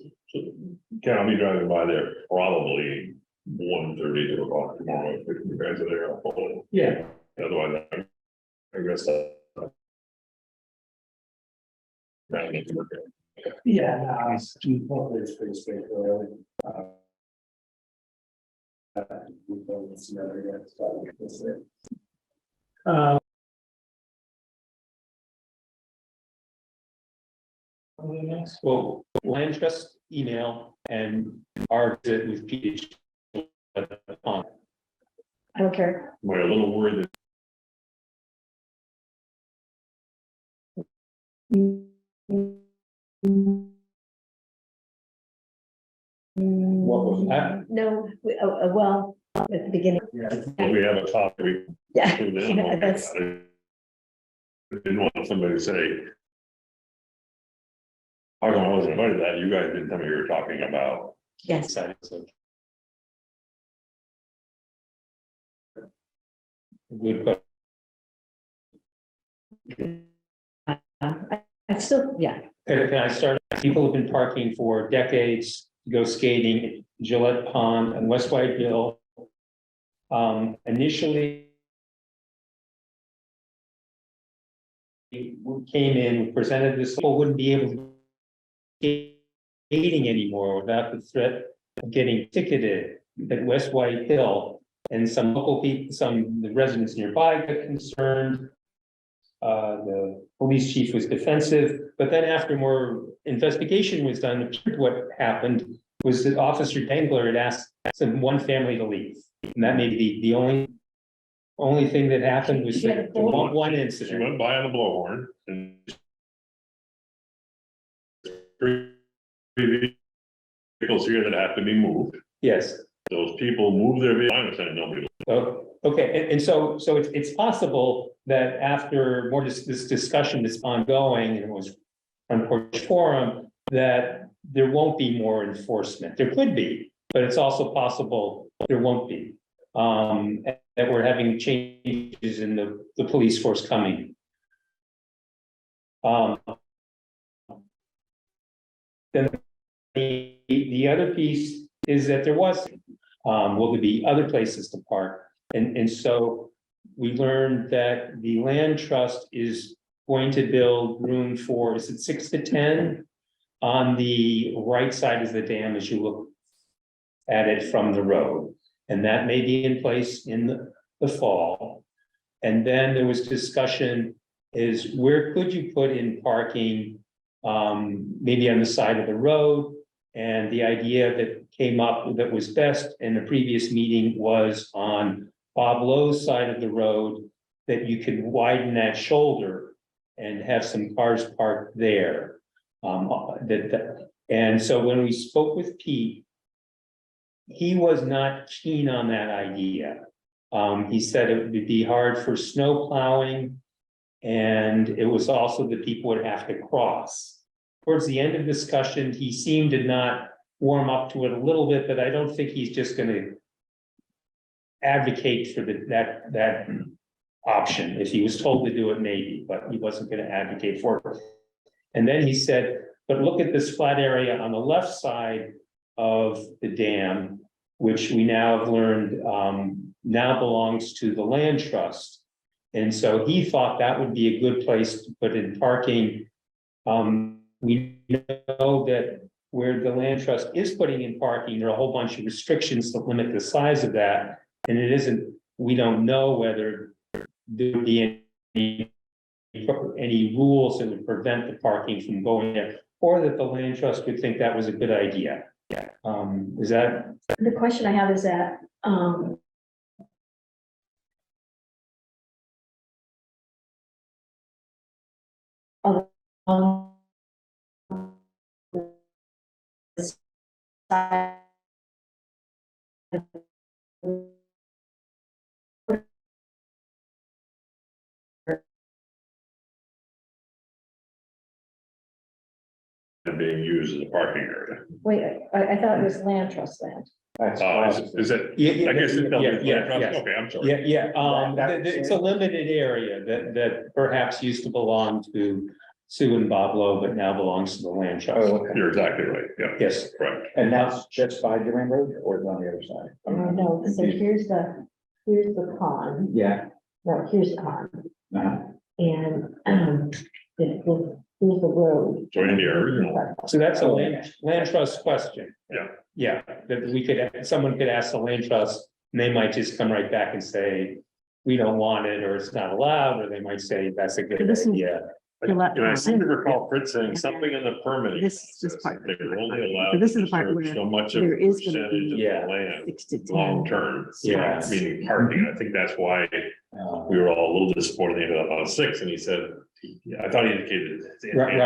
Ken, I'll be driving by there probably 1:30 to o'clock tomorrow, if you guys are there, I'll follow. yeah, Otherwise, I guess that. I need to look at it. yeah, no, hopefully it's pretty straightforward. We don't see another yet, so that's it. Well, land trust email and our visit with PH. I don't care. We're a little worried that What was that? No, well, at the beginning, If we have a topic. yeah, we yeah, that's, Didn't want somebody to say. How come I wasn't invited to that? You guys didn't tell me you were talking about. yes. So, good question. I still, yeah, Can I start? People have been parking for decades, to go skating at Gillette Pond and West White Hill. Initially. We came in, presented this, people wouldn't be able to skating anymore without the threat of getting ticketed at West White Hill. And some local people, the residents nearby got concerned. The police chief was defensive, but then after more investigation was done, what happened was that Officer Dangler had asked one family to leave. And that may be the only thing that happened was that one She incident. went by on the blowhorn and. Three vehicles here that have to be moved. Yes. Those people move their vehicle. I understand nobody. Oh, okay, and so it's possible that after more this discussion that's ongoing, and it was on Porch Forum, that there won't be more enforcement. There could be, but it's also possible there won't be. That we're having changes in the police force coming. Then the other piece is that there was, will there be other places to park? And so we learned that the land trust is going to build room for, is it 6 to 10? On the right side of the dam as you look at it from the road. And that may be in place in the fall. And then there was discussion is where could you put in parking, maybe on the side of the road? And the idea that came up that was best in the previous meeting was on Bob Lowe's side of the road, that you could widen that shoulder and have some cars parked there. And so when we spoke with Pete, he was not keen on that idea. He said it would be hard for snow plowing, and it was also that people would have to cross. Towards the end of discussion, he seemed to not warm up to it a little bit, but I don't think he's just going to advocate for that option. If he was told to do it, maybe, but he wasn't going to advocate for it. And then he said, but look at this flat area on the left side of the dam, which we now have learned now belongs to the land trust. And so he thought that would be a good place to put in parking. We know that where the land trust is putting in parking, there are a whole bunch of restrictions that limit the size of that. And it isn't, we don't know whether there would be any rules that would prevent the parking from going there, or that the land trust would think that was a good idea. Is that? the question I have is that, Being used as a parking area. wait, I thought it was land trust land. That's Is it? I guess it's. Okay, I'm sorry. It's a limited area that perhaps used to belong to Sue and Bob Lowe, but now belongs to the land trust. Oh, okay. You're exactly right, yeah. Yes, Correct. And that's just by Durham Road or is it on the other side? No, so here's the pond, Yeah. no, here's the pond, Uh-huh. and, here's the road. So in the original. so that's a land trust question. Yeah. Yeah, that someone could ask the land trust, and they might just come right back and say, we don't want it, or it's not allowed, or they might say, that's a good This is- idea. And I seem to recall Fritz saying something in the permitting. This is process, part- They were only so allowed this is to the part serve where so much of there a is gonna percentage of be- Yeah. the land, 6 to 10. long term. Yeah. Meaning parking, I think that's why we were all a little disappointed about 6, and he said, yeah, I thought he indicated. Right.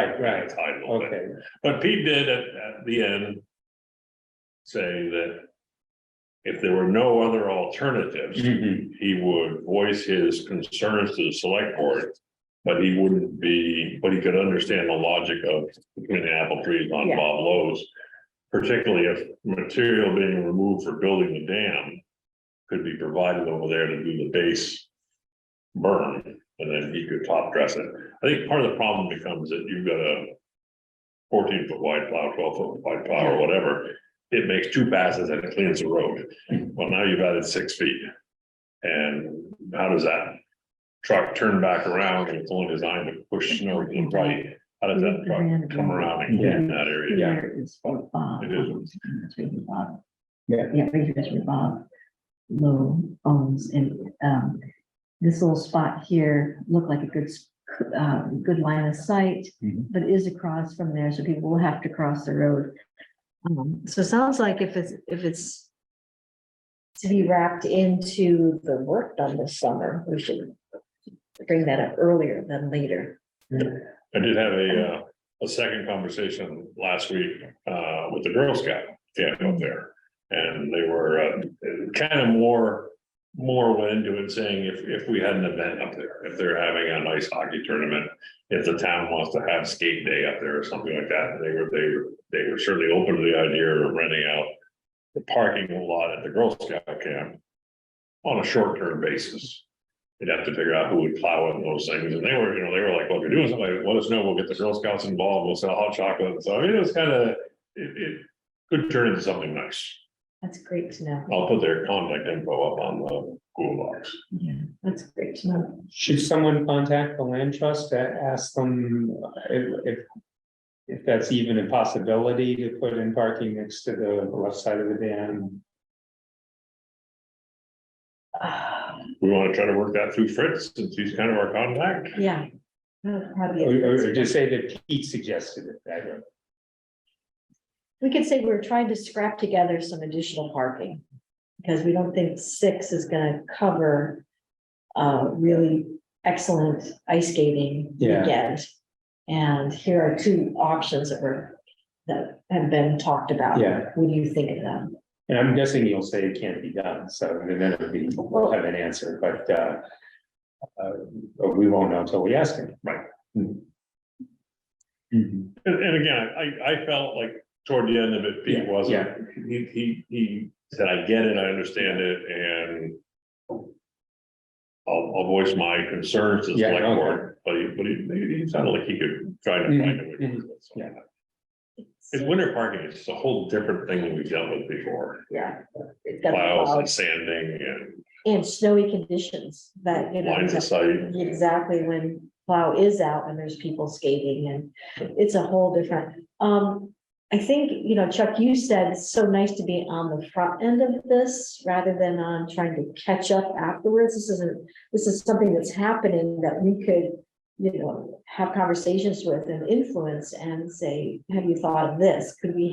Tied a little bit. Okay, But Pete did at the end. say that if there were no other alternatives, he would voice his concerns to the select board. But he wouldn't be, but he could understand the logic of between the apple trees on Yeah. Bob Lowe's. Particularly if material being removed for building the dam could be provided over there to do the base burn, and then he could top dress it. I think part of the problem becomes that you've got a 14-foot wide plow, 12-foot wide plow or whatever. It makes 2 passes and it cleans the road. Well, now you've added 6 feet. And how does that truck turn back around and it's only designed to push snow to the right? How does that truck come around and get in that area? Here is for Bob. It is. That's where Bob. Yeah. Yeah, right here is where Bob Lowe owns, and, this little spot here looked like a good line of sight, Mhm. but it is across from there, so people will have to cross the road. So it sounds like if it's to be wrapped into the work done this summer, we should bring that up earlier than later. I did have a second conversation last week, with the Girl Scout camp up there. And they were, kind of more went into it saying if we had an event up there, if they're having an ice hockey tournament, if the town wants to have skate day up there or something like that, they were certainly open to the idea of renting out the parking lot at the Girl Scout camp on a short-term basis. You'd have to figure out who would plow in those things, and they were like, well, if you're doing something, let us know, we'll get the Girl Scouts involved, we'll sell hot chocolate. So I mean, it was kind of, it could turn into something nice. That's great to know. I'll put their contact info up on the Google Docs. Yeah, that's great to know. Should someone contact the land trust to ask them if that's even a possibility to put in parking next to the left side of the dam? We want to try to work that through Fritz, since he's kind of our contact. Yeah. That'd probably- Or just say that Pete suggested it. I don't- We could say we're trying to scrap together some additional parking. Because we don't think 6 is gonna cover really excellent ice skating Yeah. weekend. And here are 2 options that have been talked about. Yeah. What do you think of them? And I'm guessing you'll say it can't be done, so then we'll have an answer, but we won't know until we ask him. Right. Mhm. And again, I felt like toward the end of it, Pete Yeah, wasn't, he said, I get it, I understand it, and I'll voice my concerns to the Yeah, select okay. board, but he sounded like he could try to find a way. to do it, so. Yeah. And winter parking is a whole different thing than we've dealt with before, Yeah. It's got plows and clouds sanding and snowy conditions that, and lines of sight. exactly when plow is out and there's people skating and it's a whole different, I think, Chuck, you said it's so nice to be on the front end of this rather than on trying to catch up afterwards. This is something that's happening that we could, have conversations with and influence and say, have you thought of this? Could we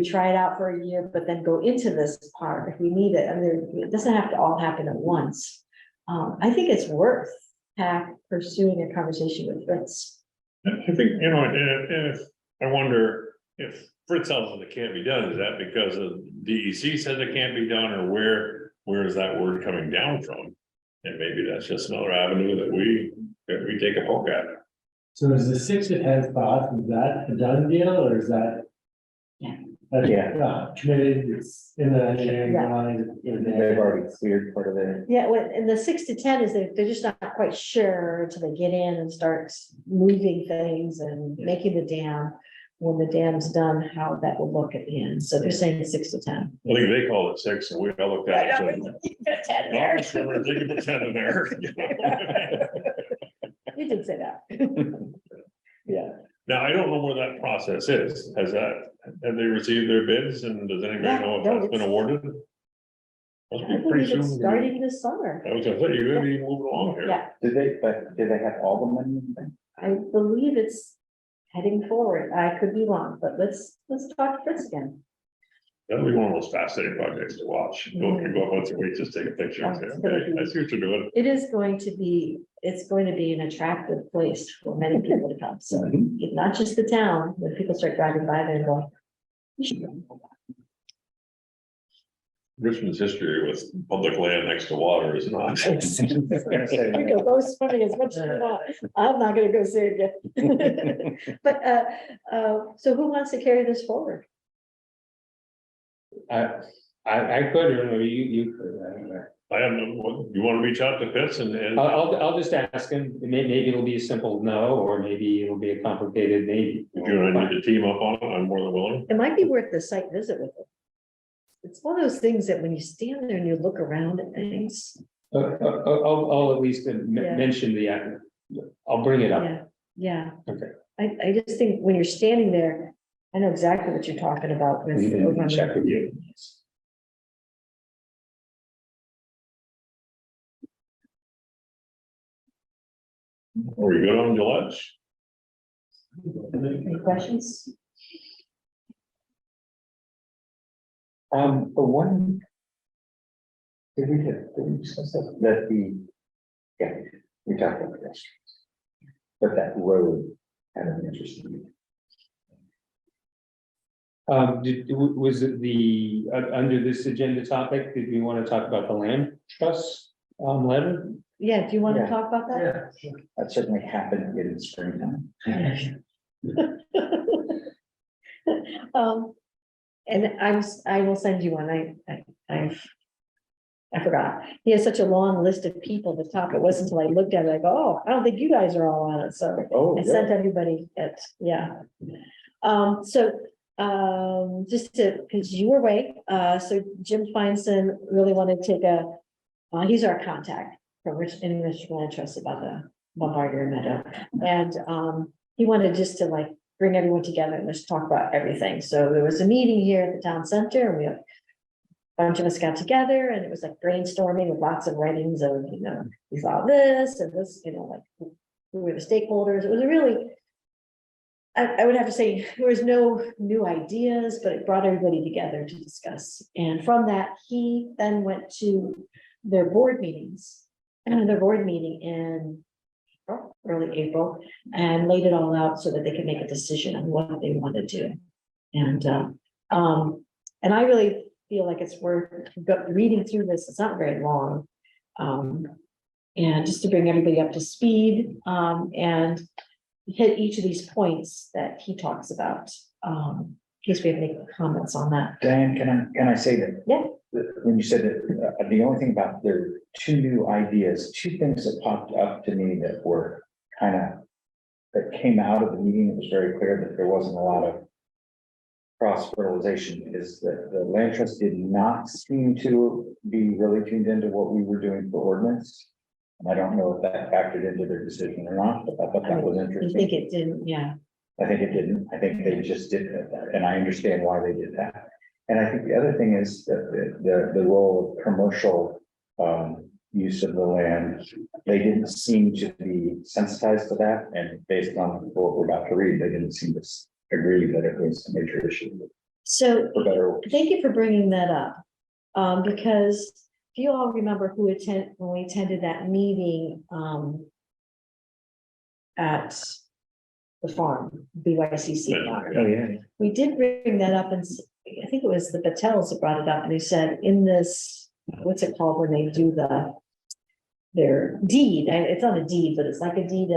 try it out for a year, but then go into this part if we need it? I mean, it doesn't have to all happen at once. I think it's worth pursuing a conversation with Fritz. I think, and if, I wonder if Fritz tells us it can't be done, is that because of DEC says it can't be done, or where is that word coming down from? And maybe that's just another avenue that we take a poke at. So is the 6 that has thoughts, is that a done deal or is that? Yeah. That's, Yeah. committed, it's in the engineering Yeah. line. They've already cleared part of it. Yeah, and the 6 to 10 is they're just not quite sure until they get in and start moving things and making the dam. When the dam's done, how that will look at the end. So they're saying 6 to 10. I think they call it 6, and we all looked at it. I and know, said, you put 10 "Oh, there. sure, they can put 10 in there." You did say that. Yeah. Now, I don't know where that process is. Have they received their bids, and does anybody Yeah, know if no, that's been it's- awarded? Must I be pretty believe it's soon. starting this summer. I was gonna say, you're gonna be moving along here. Yeah, Did they have all the money? in there? I believe it's heading forward. I could be wrong, but let's talk to Fritz again. That'll be one of those fascinating projects to watch. Go up once a week, just take a picture and say, It's gonna okay, be- I see what you're doing. It's going to be an attractive place for many people to come. So not just the town, when people start driving by there and going. "We should go." Richmond's history with public land next to water is not. We go go swimming as much as you want. I'm not gonna go save you. But, so who wants to carry this forward? I could, or you could. I have no, you want to reach out to Fitz and I'll just ask him, maybe it'll be a simple no, or maybe it'll be a complicated maybe. if you and I need to team up on it, I'm more than willing. It might be worth the site visit with it. It's one of those things that when you stand there and you look around at things. I'll at least Yeah. mention I'll bring it up. Yeah, yeah. Okay. I just think when you're standing there, I know exactly what you're talking about with. We can check with you. Are we good on Gillette? Any questions? The one. Did we discuss that yeah, we talked about this. But that road had an interesting. Was it under this agenda topic, did we want to talk about the land trust, letter? Yeah, do you want to Yeah. talk about that? That certainly happened in springtime. And I will send you one. I forgot. He has such a long list of people at the top. It wasn't until I looked at it, like, oh, I don't think you guys are all on it. So Oh, I sent everybody it, yeah. Just to, because you were away, so Jim Feinstein really wanted to take he's our contact from Richmond Land Trust about the Bombardier Meadow. And he wanted just to like bring everyone together and just talk about everything. So there was a meeting here at the town center, and a bunch of us got together, and it was like brainstorming with lots of writings of, we thought this and this, like who were the stakeholders. It was a really, I would have to say there was no new ideas, but it brought everybody together to discuss. And from that, he then went to their board meetings and their board meeting in early April, and laid it all out so that they could make a decision on what they want to do. And I really feel like it's worth reading through this. It's not very long. And just to bring everybody up to speed, and hit each of these points that he talks about, in case we have any comments on that. Diane, can I say that? Yeah. When you said that, the only thing about there are two new ideas, two things that popped up to me that were that came out of the meeting. It was very clear that there wasn't a lot of cross-fertilization, is that the land trust did not seem to be really tuned into what we were doing for ordinance. And I don't know if that factored into their decision or not, but I thought that was I interesting. think it didn't, yeah. I think it didn't. I think they just did that, and I understand why they did that. And I think the other thing is that the role of commercial use of the land, they didn't seem to be sensitized to that, and based on what we're about to read, they didn't seem to agree that it was a major issue. So For better or worse. thank you for bringing that up. Because if you all remember when we attended that meeting at the farm, BYCC farm. Oh, yeah. We did bring that up, and I think it was the Patels that brought it up, and they said in this, what's it called when they do their deed, and it's not a deed, but it's like a deed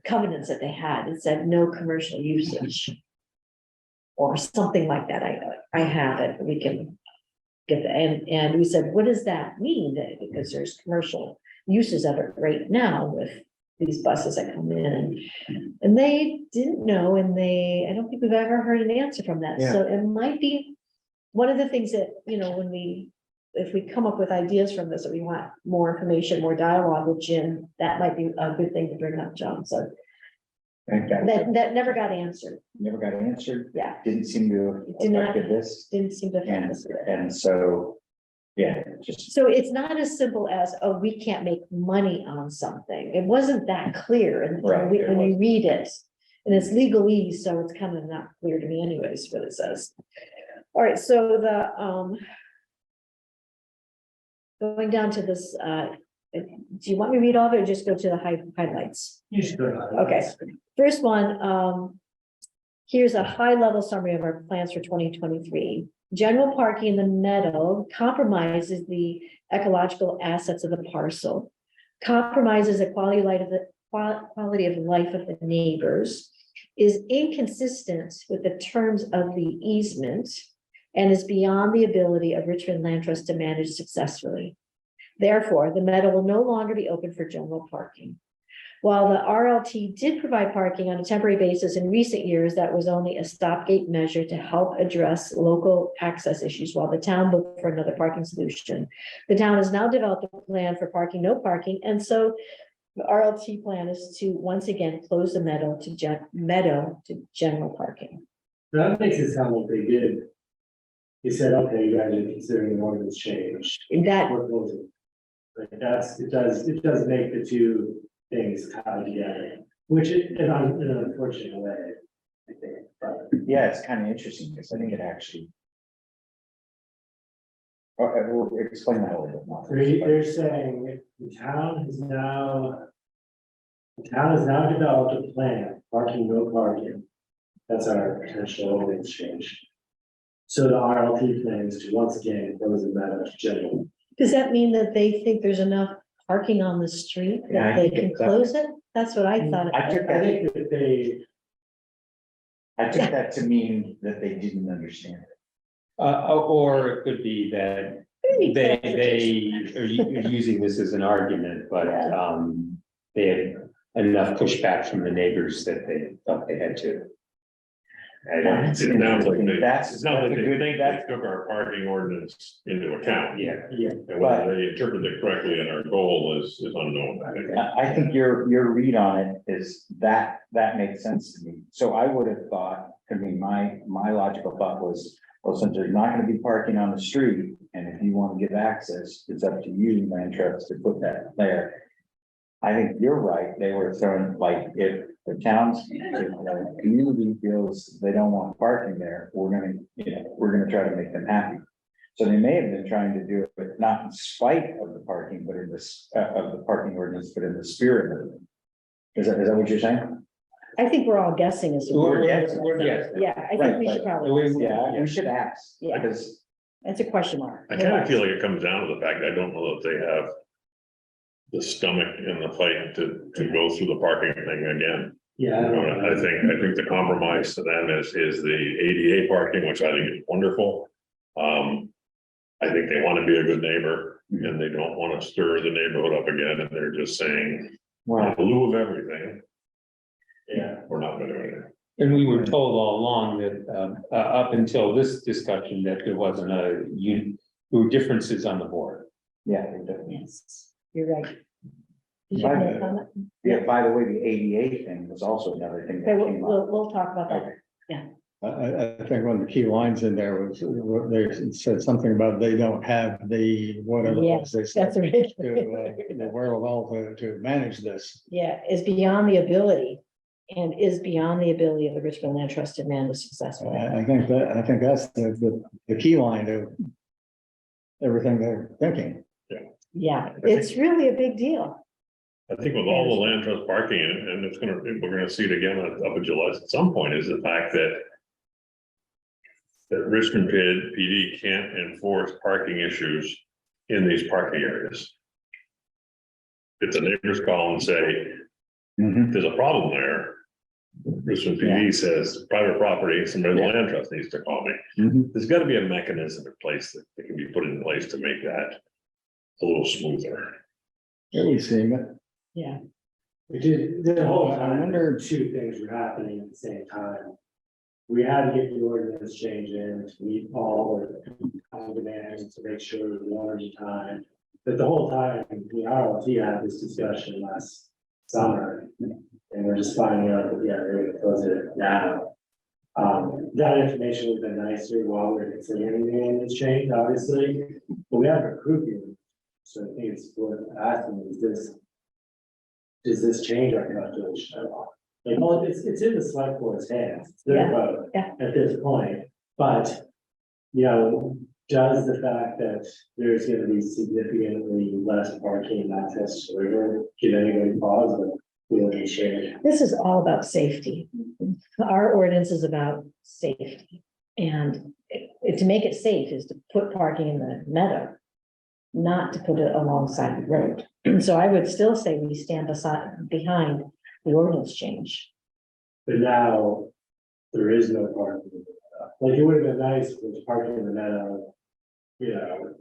covenants that they had. It said no commercial usage or something like that. I have it. We can get that. And we said, what does that mean? Because there's commercial uses of it right now with these buses that come in, and they didn't know, and I don't think we've ever heard an answer from that. Yeah. So it might be one of the things that, if we come up with ideas from this, that we want more information, more dialogue with Jim, that might be a good thing to bring up, John. So that never got answered. Never got answered. Yeah. Didn't seem to It did not- affect this. Didn't seem to affect us. And so, yeah, just. So it's not as simple as, oh, we can't make money on something. It wasn't that clear. And Right, it when you read it, and it's legalese, so it's kind of not clear to me anyways, what it says. All right, so going down to this, do you want me to read all of it or just go to the highlights? You should go. Okay. First one, here's a high level summary of our plans for 2023. General parking in the meadow compromises the ecological assets of the parcel, compromises the quality of life of the neighbors, is inconsistent with the terms of the easement, and is beyond the ability of Richmond Land Trust to manage successfully. Therefore, the meadow will no longer be open for general parking. While the RLT did provide parking on a temporary basis in recent years, that was only a stopgate measure to help address local access issues while the town looked for another parking solution. The town has now developed a plan for parking, no parking, and so the RLT plan is to once again close the meadow to general parking. That makes it sound like they did. He said, okay, you guys are considering an ordinance change. That, We're closing. Like it does make the two things tie together, which is in an unfortunate way, I think, but. Yeah, it's kind of interesting because I think it actually. Okay, we'll explain that a little bit more. They're saying the town has now developed a plan, parking, no parking. That's our potential ordinance change. So the RLT plan is to once again close the matter to general. does that mean that they think there's enough parking on the street Yeah, that I they think can it's that. close it? That's what I thought. I took I that, think that they, to mean that they didn't understand it. Or it could be that they are using this as an argument, but, they had enough pushback from the neighbors that they felt they had to. It sounds like they, That's- it sounds like that's a they good- think they that's- took our parking ordinance into account. Yeah, yeah, And whether they interpret it correctly and our goal is unknown. I think your read on it is that makes sense to me. So I would have thought, I mean, my logical thought was, well, since there's not gonna be parking on the street, and if you want to give access, it's up to you, Land Trust, to put that there. I think you're right. They were throwing, like, if the town's, if the community feels they don't want parking there, we're gonna try to make them happy. So they may have been trying to do it, but not in spite of the parking, but in this, of the parking ordinance, but in the spirit of it. Is that what you're saying? I think we're all guessing as We're well. guessing. Yeah, I Right, think we should right. probably, Yeah, we should ask, Yeah. because, that's a question mark. I kind of feel like it comes down to the fact, I don't know that they have the stomach and the fight to go through the parking thing again. yeah. I think the compromise to them is the ADA parking, which I think is wonderful. I think they want to be a good neighbor and they don't want to stir the neighborhood up again, and they're just saying, well, in lieu of everything, Yeah, we're not gonna do anything. and we were told all along that, up until this discussion, that there wasn't there were differences on the board. yeah, they definitely. Yes, you're right. Did you have a comment? Yeah, by the way, the ADA thing was also another thing Okay, that came up. we'll talk about that. Okay. I think one of the key lines in there was, they said something about they don't have the, whatever it was they said. That's right. The wherewithal to manage this. Yeah, is beyond the ability and is beyond the ability of the Richmond Land Trust to manage successfully. I think that's the key line of everything they're thinking. Yeah, it's really a big deal. I think with all the land trust parking, and we're gonna see it again up in July at some point, is the fact that Richmond PD can't enforce parking issues in these parking areas. If the neighbors call and say, there's a problem there, Richmond PD says, private property, somebody in the land trust needs to call me. There's gotta be a mechanism in place that can be put in place to make that a little smoother. It would seem it. Yeah, we did, the whole I time, wonder- two things were happening at the same time. We had to get the ordinance change in to meet all the demands to make sure the water's in time. But the whole time, the RLT had this discussion last summer, and we're just finding out that, yeah, they're gonna close it now. That information would have been nicer while we we're considering the ordinance change, obviously, but we haven't approved it. So I think it's worth asking, does this change our calculation at all? Like, well, it's in the Selectboard's hands, it's their vote yeah. at this point, but, you know, does the fact that there's gonna be significantly less parking and access to the river, give anybody pause that we want to share? This is all about safety. Our ordinance is about safety. And to make it safe is to put parking in the meadow, not to put it alongside the road. So I would still say we stand behind the ordinance change. But now, there is no parking. Like, it would have been nice if there was parking in the meadow, you know,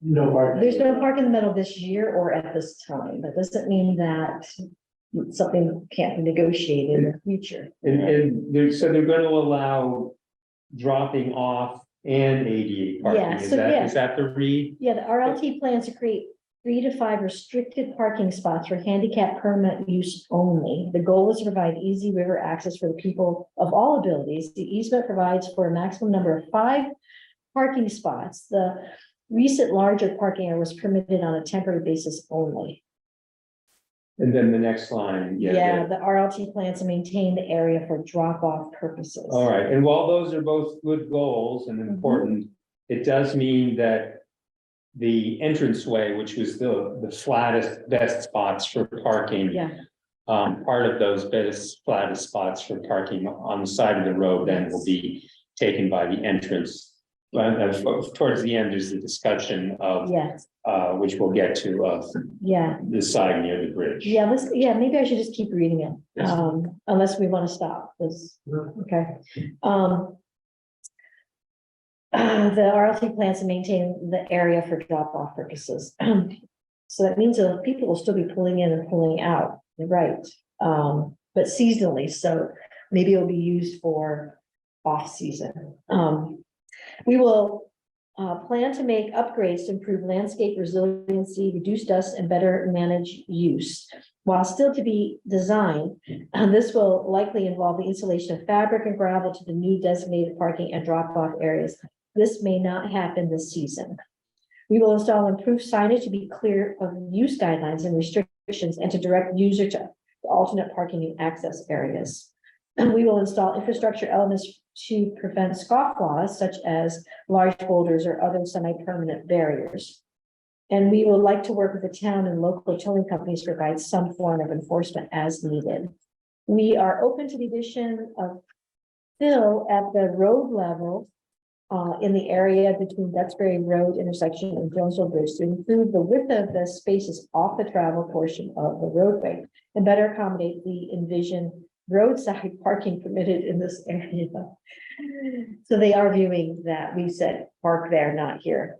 no parking. There's no park in the meadow this year or at this time. That doesn't mean that something can't be negotiated in the future. And so they're gonna allow dropping off and ADA parking, Yeah, is so that, yeah. is that the read? Yeah, the RLT plans to create 3 to 5 restricted parking spots for handicap permanent use only. The goal is to provide easy river access for the people of all abilities. The easement provides for a maximum number of 5 parking spots. The recent larger parking area was permitted on a temporary basis only. And then the next line, Yeah, the RLT plans to maintain the area for drop-off purposes. All right, and while those are both good goals and important, it does mean that the entranceway, which was the flattest, best spots for parking. Yeah. Part of those best, flattest spots for parking on the side of the road then will be taken by the entrance. Towards the end, there's the discussion of, Yes, which we'll get to, of yeah, the side near the bridge. yeah, maybe I should just keep reading it, Yes. unless we want to stop this, okay. The RLT plans to maintain the area for drop-off purposes. So that means that people will still be pulling in and pulling out, right? But seasonally, so maybe it'll be used for off-season. We will plan to make upgrades to improve landscape resiliency, reduce dust, and better manage use. While still to be designed, this will likely involve the installation of fabric and gravel to the new designated parking and drop-off areas. This may not happen this season. We will install improved signage to be clear of use guidelines and restrictions and to direct user to alternate parking and access areas. And we will install infrastructure elements to prevent scofflaws such as large boulders or other semi-permanent barriers. And we would like to work with the town and local towing companies to provide some form of enforcement as needed. We are open to the addition of fill at the road level in the area between Duxbury Road intersection and Jonesville Bridge to include the width of the spaces off the travel portion of the roadway and better accommodate the envisioned roadside parking permitted in this area. So they are viewing that we said park there, not here.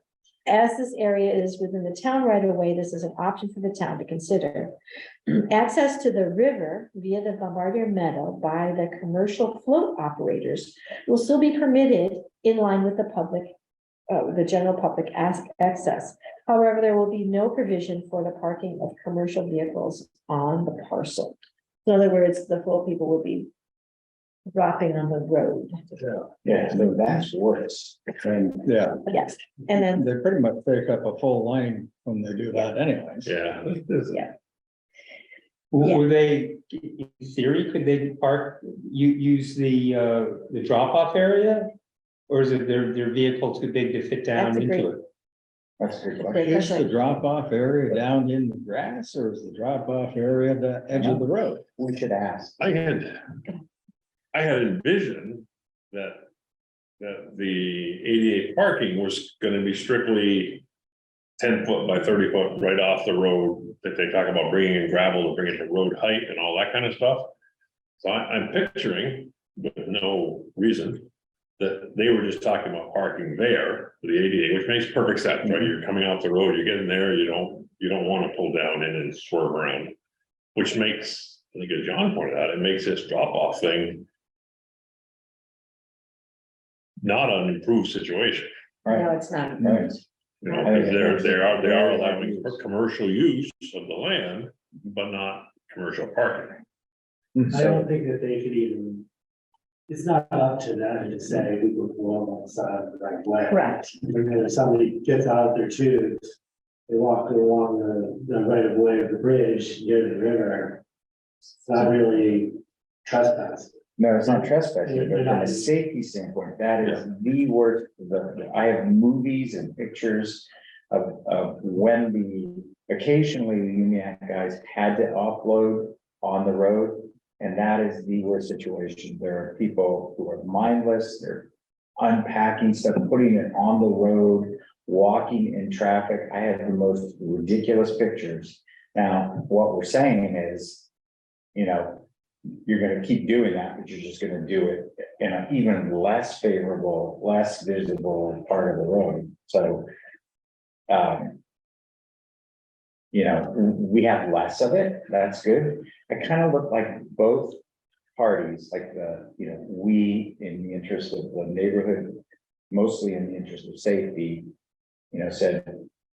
As this area is within the town right away, this is an option for the town to consider. Access to the river via the Bombardier Meadow by the commercial float operators will still be permitted in line with the public, the general public access. However, there will be no provision for the parking of commercial vehicles on the parcel. In other words, the float people will be dropping on the road. Yeah, so that's worse. And, yeah, Yes, and then, they pretty much take up a full lane when they do that anyways. Yeah. yeah. Were they, in theory, could they park, use the drop-off area? Or is it their vehicle too big to fit down That's a into it? That's a good Great question. Is the question. drop-off area down in the grass or is the drop-off area the edge of the road? We should ask. I had envisioned that the ADA parking was gonna be strictly 10 foot by 30 foot right off the road, that they talk about bringing in gravel to bring it to road height and all that kind of stuff. So I'm picturing, with no reason, that they were just talking about parking there for the ADA, which makes perfect sense, right? You're coming off the road, you're getting there, you don't want to pull down in and swerve around. Which makes, I think as John pointed out, it makes this drop-off thing not an improved situation. No, it's not. Right. You know, because they are allowing for commercial use of the land, but not commercial parking. I don't think that they could even, it's not up to them to say we will go on the side of the right way. Correct. And then if somebody gets out of their tubes, they walk along the right of way of the bridge near the river. It's not really trespassing. No, it's not trespassing, Yeah, but from yeah. a safety standpoint, that is the worst. I have movies and pictures of when occasionally the Union guys had to offload on the road. And that is the worst situation. There are people who are mindless, they're unpacking stuff, putting it on the road, walking in traffic. I have the most ridiculous pictures. Now, what we're saying is, you know, you're gonna keep doing that, but you're just gonna do it in an even less favorable, less visible part of the road. So, you know, we have less of it. That's good. I kind of look like both parties, like you know, we in the interest of the neighborhood, mostly in the interest of safety, you know, said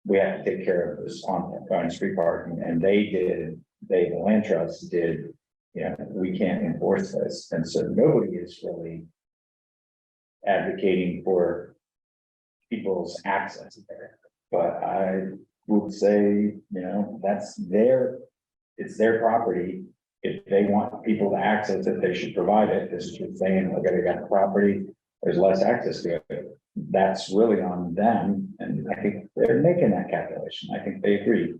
we have to take care of this on street parking, and the land trust did, you know, we can't enforce this, and so nobody is really advocating for people's access there. But I would say, you know, it's their property. If they want people to access it, they should provide it. This is just saying, okay, they got the property, there's less access to it. That's really on them, and I think they're making that calculation. I think they agree.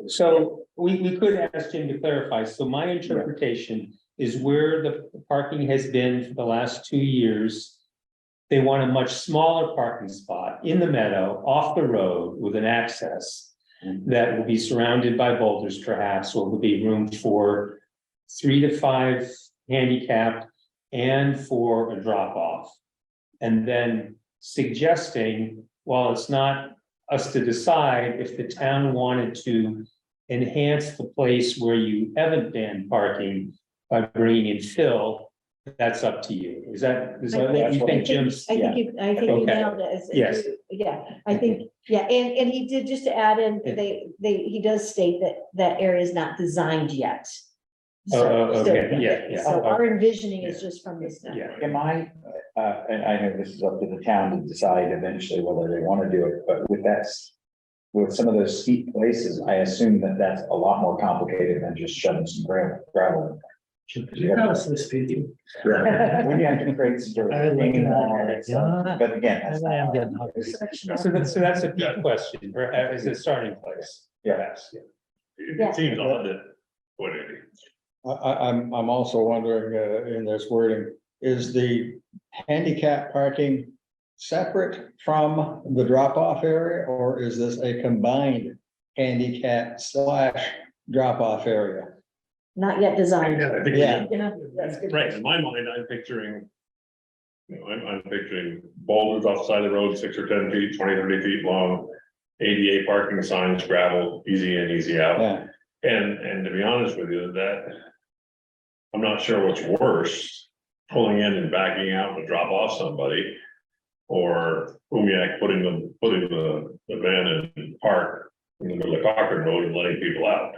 So we could ask Jim to clarify. So my interpretation is where the parking has been for the last 2 years. They want a much smaller parking spot in the meadow, off the road with an access that will be surrounded by boulders perhaps, or will be room for 3 to 5 handicapped and for a drop off. And then suggesting, while it's not us to decide, if the town wanted to enhance the place where you haven't banned parking by bringing in fill, that's up to you. Is that what you think, Jim? I think you Okay. nailed it. Yes. Yeah, I think, yeah, and he did, just to add in, he does state that that area is not designed yet. Okay, yeah. So our envisioning is just from this. Yeah. Am I, and I know this is up to the town to decide eventually whether they want to do it, but with some of those steep places, I assume that that's a lot more complicated than just shoving some gravel. That was so speaking. When you have to create some sort I of. like thing, that. But again, that's I am not- getting hungry. So that's a big question, or is it a starting place? Yes. It seems odd that, what it, I'm also wondering, in this wording, is the handicap parking separate from the drop-off area, or is this a combined handicap / drop-off area? Not yet designed. I think. Yeah. Yeah, that's good. Right, in my mind, I'm picturing. You know, I'm picturing boulders off the side of the road, 6 or 10 feet, 20, 30 feet long. ADA parking signs, gravel, easy in, easy out. Yeah, And to be honest with you, that. I'm not sure what's worse, pulling in and backing out to drop off somebody. Or putting the van in park in the middle of Cochrane Road and letting people out.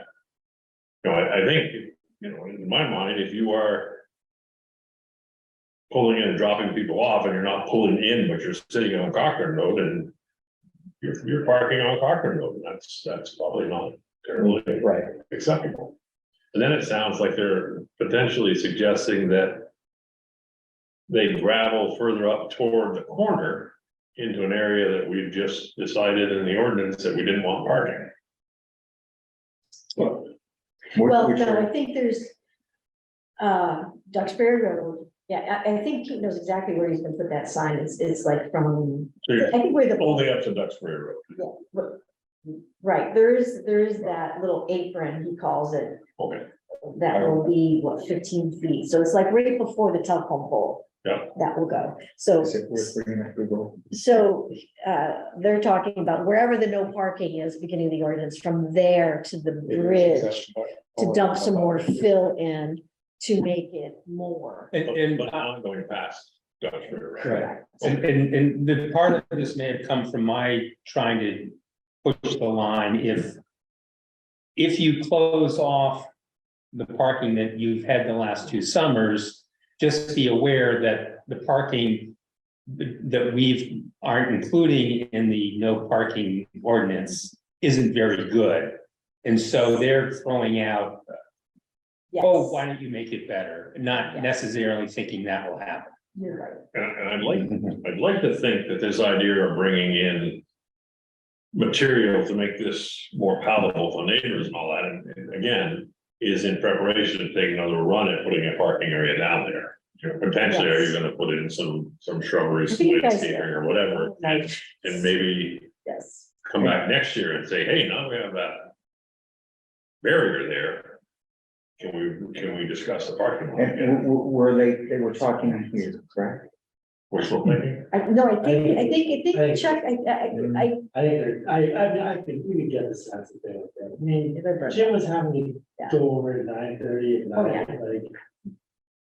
You know, I think, you know, in my mind, if you are. Pulling in and dropping people off and you're not pulling in, but you're sitting on Cochrane Road and. You're parking on Cochrane Road, and that's probably not terribly Right. acceptable. And then it sounds like they're potentially suggesting that. They gravel further up toward the corner into an area that we've just decided in the ordinance that we didn't want parking. Well, no, I think there's, Duxbury Road, yeah, I think Pete knows exactly where he's gonna put that sign, it's like from, So you're I think where the. only up to Duxbury Road. Yeah, right, there is that little apron, he calls it, Okay, that will be, 15 feet, so it's like right before the telephone pole. Yeah. That will go, so. Is it worth bringing up Google? So, they're talking about wherever the no parking is, beginning of the ordinance, from there to the bridge, to dump some more fill in to make it more. but I'm going past Duxbury Road. Right, and the part of this may have come from my trying to push the line, if you close off the parking that you've had the last 2 summers, just be aware that the parking that we aren't including in the no parking ordinance isn't very good. And so they're throwing out, Yes, oh, why don't you make it better? Not necessarily thinking that will happen. you're right. And I'd like to think that this idea of bringing in. Material to make this more palatable for neighbors and all that, and again, is in preparation to take another run at putting a parking area down there. Potentially, are you gonna put in some shrubbery, I some think you guys landscaping did. or whatever, Nice. and maybe Yes. come back next year and say, hey, now we have that barrier there. Can we discuss the parking lot And again? were they were talking here, correct? Wishful thinking? No, I think Chuck, I think I think we could get the sense that they were there. I mean, Jim was having to Yeah. go over at 9:30 at Oh, night, yeah. like.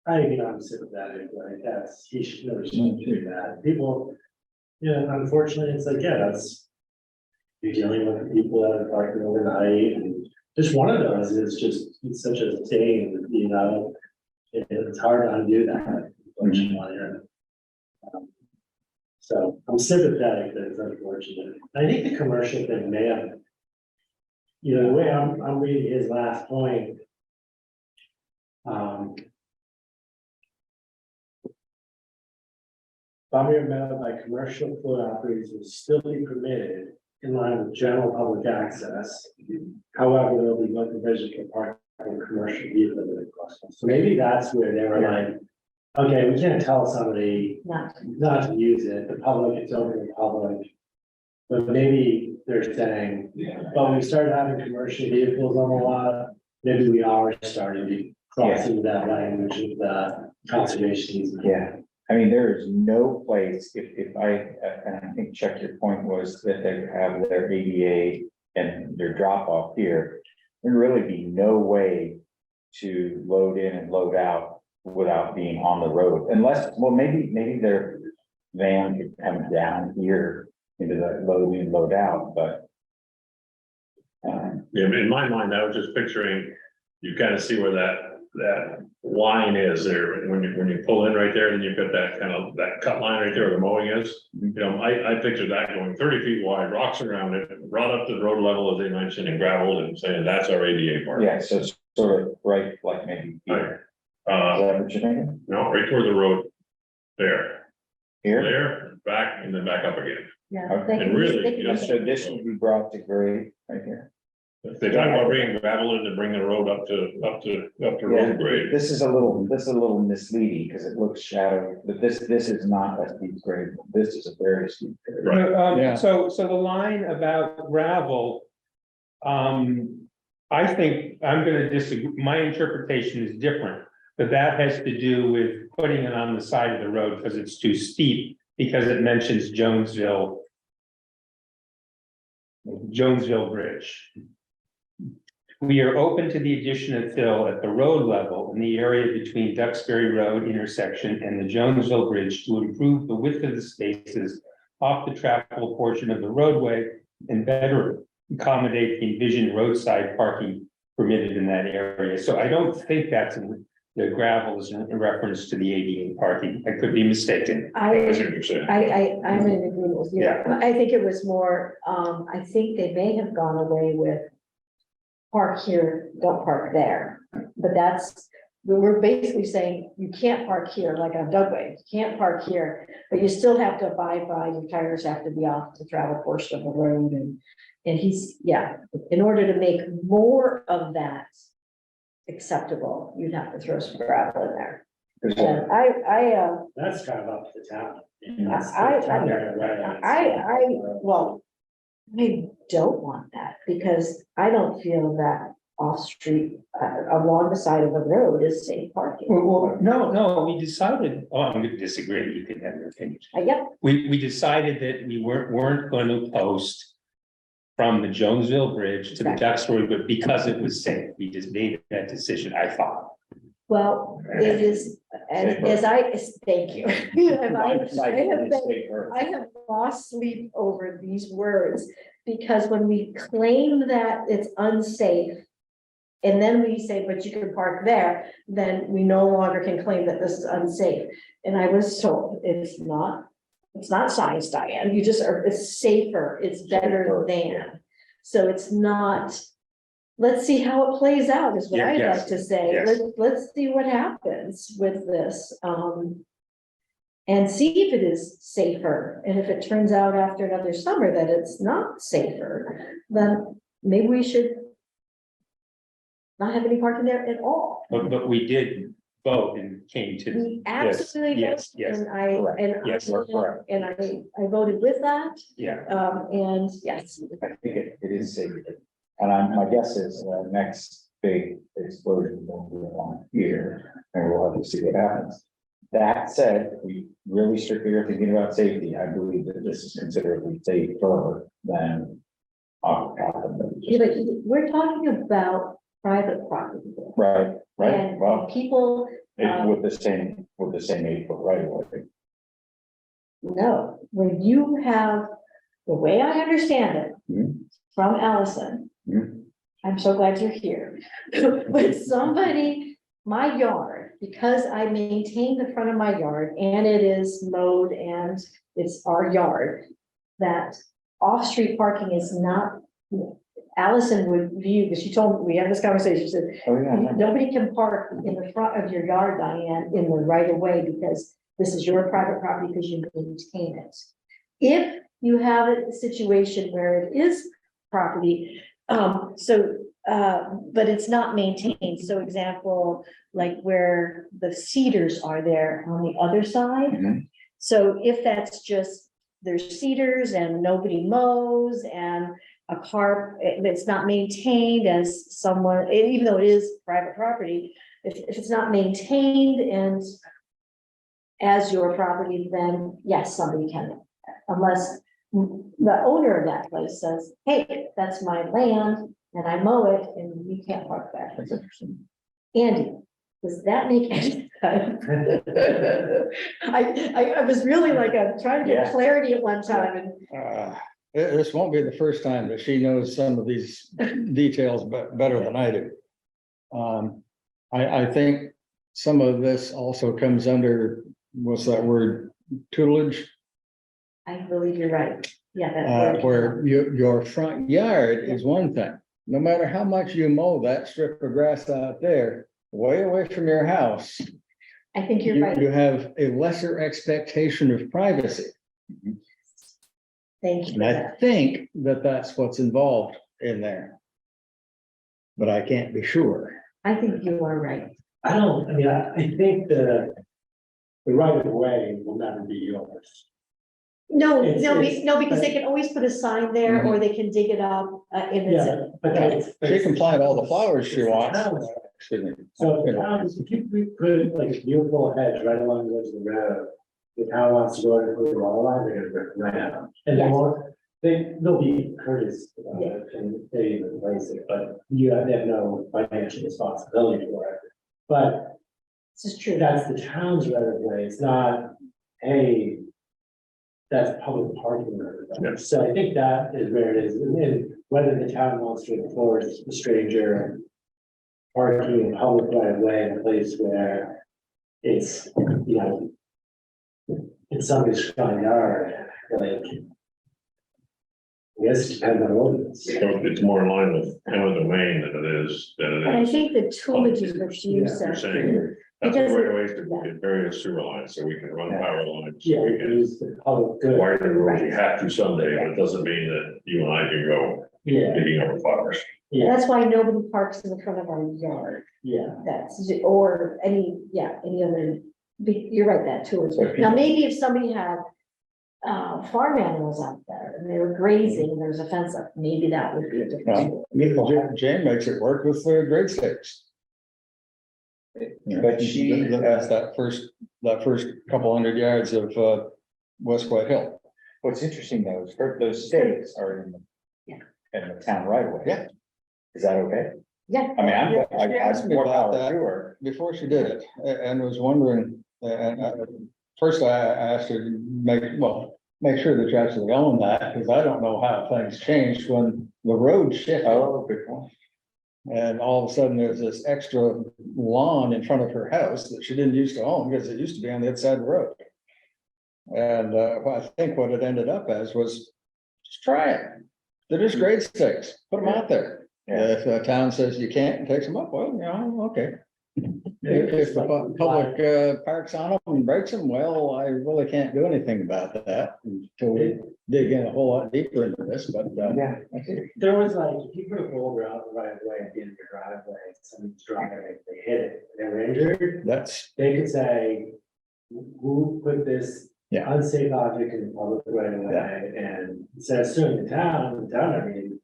I think I'm sympathetic, like, that's, he should, really shouldn't do that. People, you know, unfortunately, it's like, yeah, that's. You're dealing with people that are parking overnight, and just one of those is just, it's such a thing, you know. It's hard to undo that, unfortunately. So I'm sympathetic that it's unfortunate. I think the commercial thing may have. You know, the way I'm reading his last point. Boundary metal by commercial float operators will still be permitted in line with general public access. However, there will be no provision for parking commercial vehicles at a cost. So maybe that's where they were like, okay, we can't tell somebody not, not to use it, the public, it's open to the public. But maybe they're saying, but we started having commercial vehicles on the lot, maybe we are starting to cross into that language of the conservation easement. Yeah, I mean, there is no place, if I, and I think Chuck, your point was that they have their ADA and their drop off here. There'd really be no way to load in and load out without being on the road, unless, well, maybe their van could come down here into the load in, load out, but. Yeah, in my mind, I was just picturing, you kind of see where that line is there, when you pull in right there, then you've got that kind of, that cut line right there where the mowing is. You know, I pictured that going 30 feet wide, rocks around it, brought up to the road level, as they mentioned, and gravel, and saying that's our ADA part. Yeah, so it's sort of right, like maybe here. Is that what you're thinking? No, right toward the road, there, Here? back, and then back up again. yeah. Okay. And really, They can- you know, So this would be brought to grade right here. If they talk about bringing gravel in to bring the road up to road grade. This is a little misleading because it looks shadowy, but this is not a steep grade. This is a very steep grade. Right. Yeah. So the line about gravel. I think I'm gonna disagree, my interpretation is different, but that has to do with putting it on the side of the road because it's too steep, because it mentions Jonesville Bridge. We are open to the addition of fill at the road level in the area between Duxbury Road intersection and the Jonesville Bridge to improve the width of the spaces off the trackable portion of the roadway and better accommodate the envisioned roadside parking permitted in that area. So I don't think that's the gravel is in reference to the ADA parking. I could be mistaken. I see what you're saying. I'm in agreement with you. Yeah. I think it was more, I think they may have gone away with park here, don't park there. But we're basically saying you can't park here, like on Dugway, you can't park here, but you still have to abide by, your tires have to be off the travel portion of the road and in order to make more of that acceptable, you'd have to throw some gravel in there. And That's kind of up to the town. well, I don't want that because I don't feel that off-street, along the side of the road is safe parking. Well, no, we decided, I'm gonna disagree, you can have your opinion. Yep, We decided that we weren't going to post from the Jonesville Bridge to the Duxbury, but because it was safe, we just made that decision, I thought. well, it is, thank you. I have lost sleep over these words, because when we claim that it's unsafe. And then we say, but you can park there, then we no longer can claim that this is unsafe. And I was told it's not science, Diane, it's safer, it's better than. So it's not, let's see how it plays out, is what I'd like to say. Yes. Let's see what happens with this. And see if it is safer, and if it turns out after another summer that it's not safer, then maybe we should not have any parking there at all. But we did vote and came to. We absolutely. Yes, voted, yes, And I, correct. and Yes, I, correct. and I voted with that, Yeah, and yes. I think it is safe. And my guess is next big explosion will be on here, and we'll have to see what happens. That said, we really strictly are thinking about safety. I believe that this is considerably safer than. Yeah, but we're talking about private property. there. Right, right, And well, people, with the same 8 foot right away. no, when you have, the way I understand it, Mhm. from Allison. Mhm. I'm so glad you're here. When somebody, my yard, because I maintain the front of my yard and it is mowed and it's our yard. That off-street parking is not, Allison would view, because she told me, we had this conversation, she said, Oh, yeah, yeah. nobody can park in the front of your yard, Diane, in the right of way, because this is your private property because you maintain it. If you have a situation where it is property, but it's not maintained, so example, like where the cedars are there on the other side. Mhm. So if that's just, there's cedars and nobody mows and a car, it's not maintained as someone, even though it is private property, if it's not maintained and as your property, then yes, somebody can, unless the owner of that place says, hey, that's my land and I mow it and you can't park there. That's interesting. Andy, does that make any sense? I was really like, I'm trying to get Yeah. clarity at one time and This won't be the first time that she knows some of these details better than I do. I think some of this also comes under, what's that word, tutelage? I believe you're right. Yeah. that word. Where your front yard is one thing. No matter how much you mow that strip of grass out there, way away from your house, I think you're you right. have a lesser expectation of privacy. Thank you. And for I that. think that that's what's involved in there. But I can't be sure. I think you are right. I think the right of way will never be yours. No, It's- no, because they can always put a sign there or they can dig it up and it's. Yeah, but that's. She can plant all the flowers she It's the wants. town's- Excuse me. So the town, if you put like a beautiful hedge right along the edge of the road, the town wants to go and put the wall line, they're gonna rip it right out. And Yes. they'll be courteous about it and they even replace it, but they have no financial responsibility for it. But This is true. that's the town's right of way, it's not, hey, that's public parking right of way. Yeah. So I think that is where it is, and then whether the town wants to enforce the stranger parking in public right of way in a place where it's, it's somebody's front yard, like. I guess it depends on ordinance. So it's more in line with eminent domain than But I it is. think the toolage is what you Yeah, You're said. saying that's Because the right ways to get various sewer lines, so we can run power lines. So Yeah, we it can is the public good. widen the roads, you have to someday, but it doesn't mean that you and I can go Yeah, digging over flowers. yeah, That's why nobody parks in the front of our yard. yeah. That's, or any other, you're right, that too is. Now, maybe if somebody had farm animals out there and they were grazing and there's a fence up, maybe that would be a different. Jane makes it work with the grade stakes. But she, That's that first couple hundred yards of West White Hill. what's interesting though, is those stakes are in the town right away. Yeah. Is that okay? Yeah. I mean, I She asked me more about power that. to her. Before she did it, and was wondering, first I asked her to make sure that you actually own that, because I don't know how things changed when the road shifted. Oh, good point. And all of a sudden, there's this extra lawn in front of her house that she didn't used to own, because it used to be on the other side of the road. And I think what it ended up as was, just try it. They're just grade stakes, put them out there. Yeah. If the town says you can't and takes them up, well, okay. If the public parks on them and breaks them, well, I really can't do anything about that until we dig in a whole lot deeper into this, but. Yeah. There was like, if you put a boulder out the right of way at the end of your driveway, someone's driving, they hit it, they were injured, That's, they could say, who put this Yeah. unsafe object in the public right of way, and instead of suing the town never needed to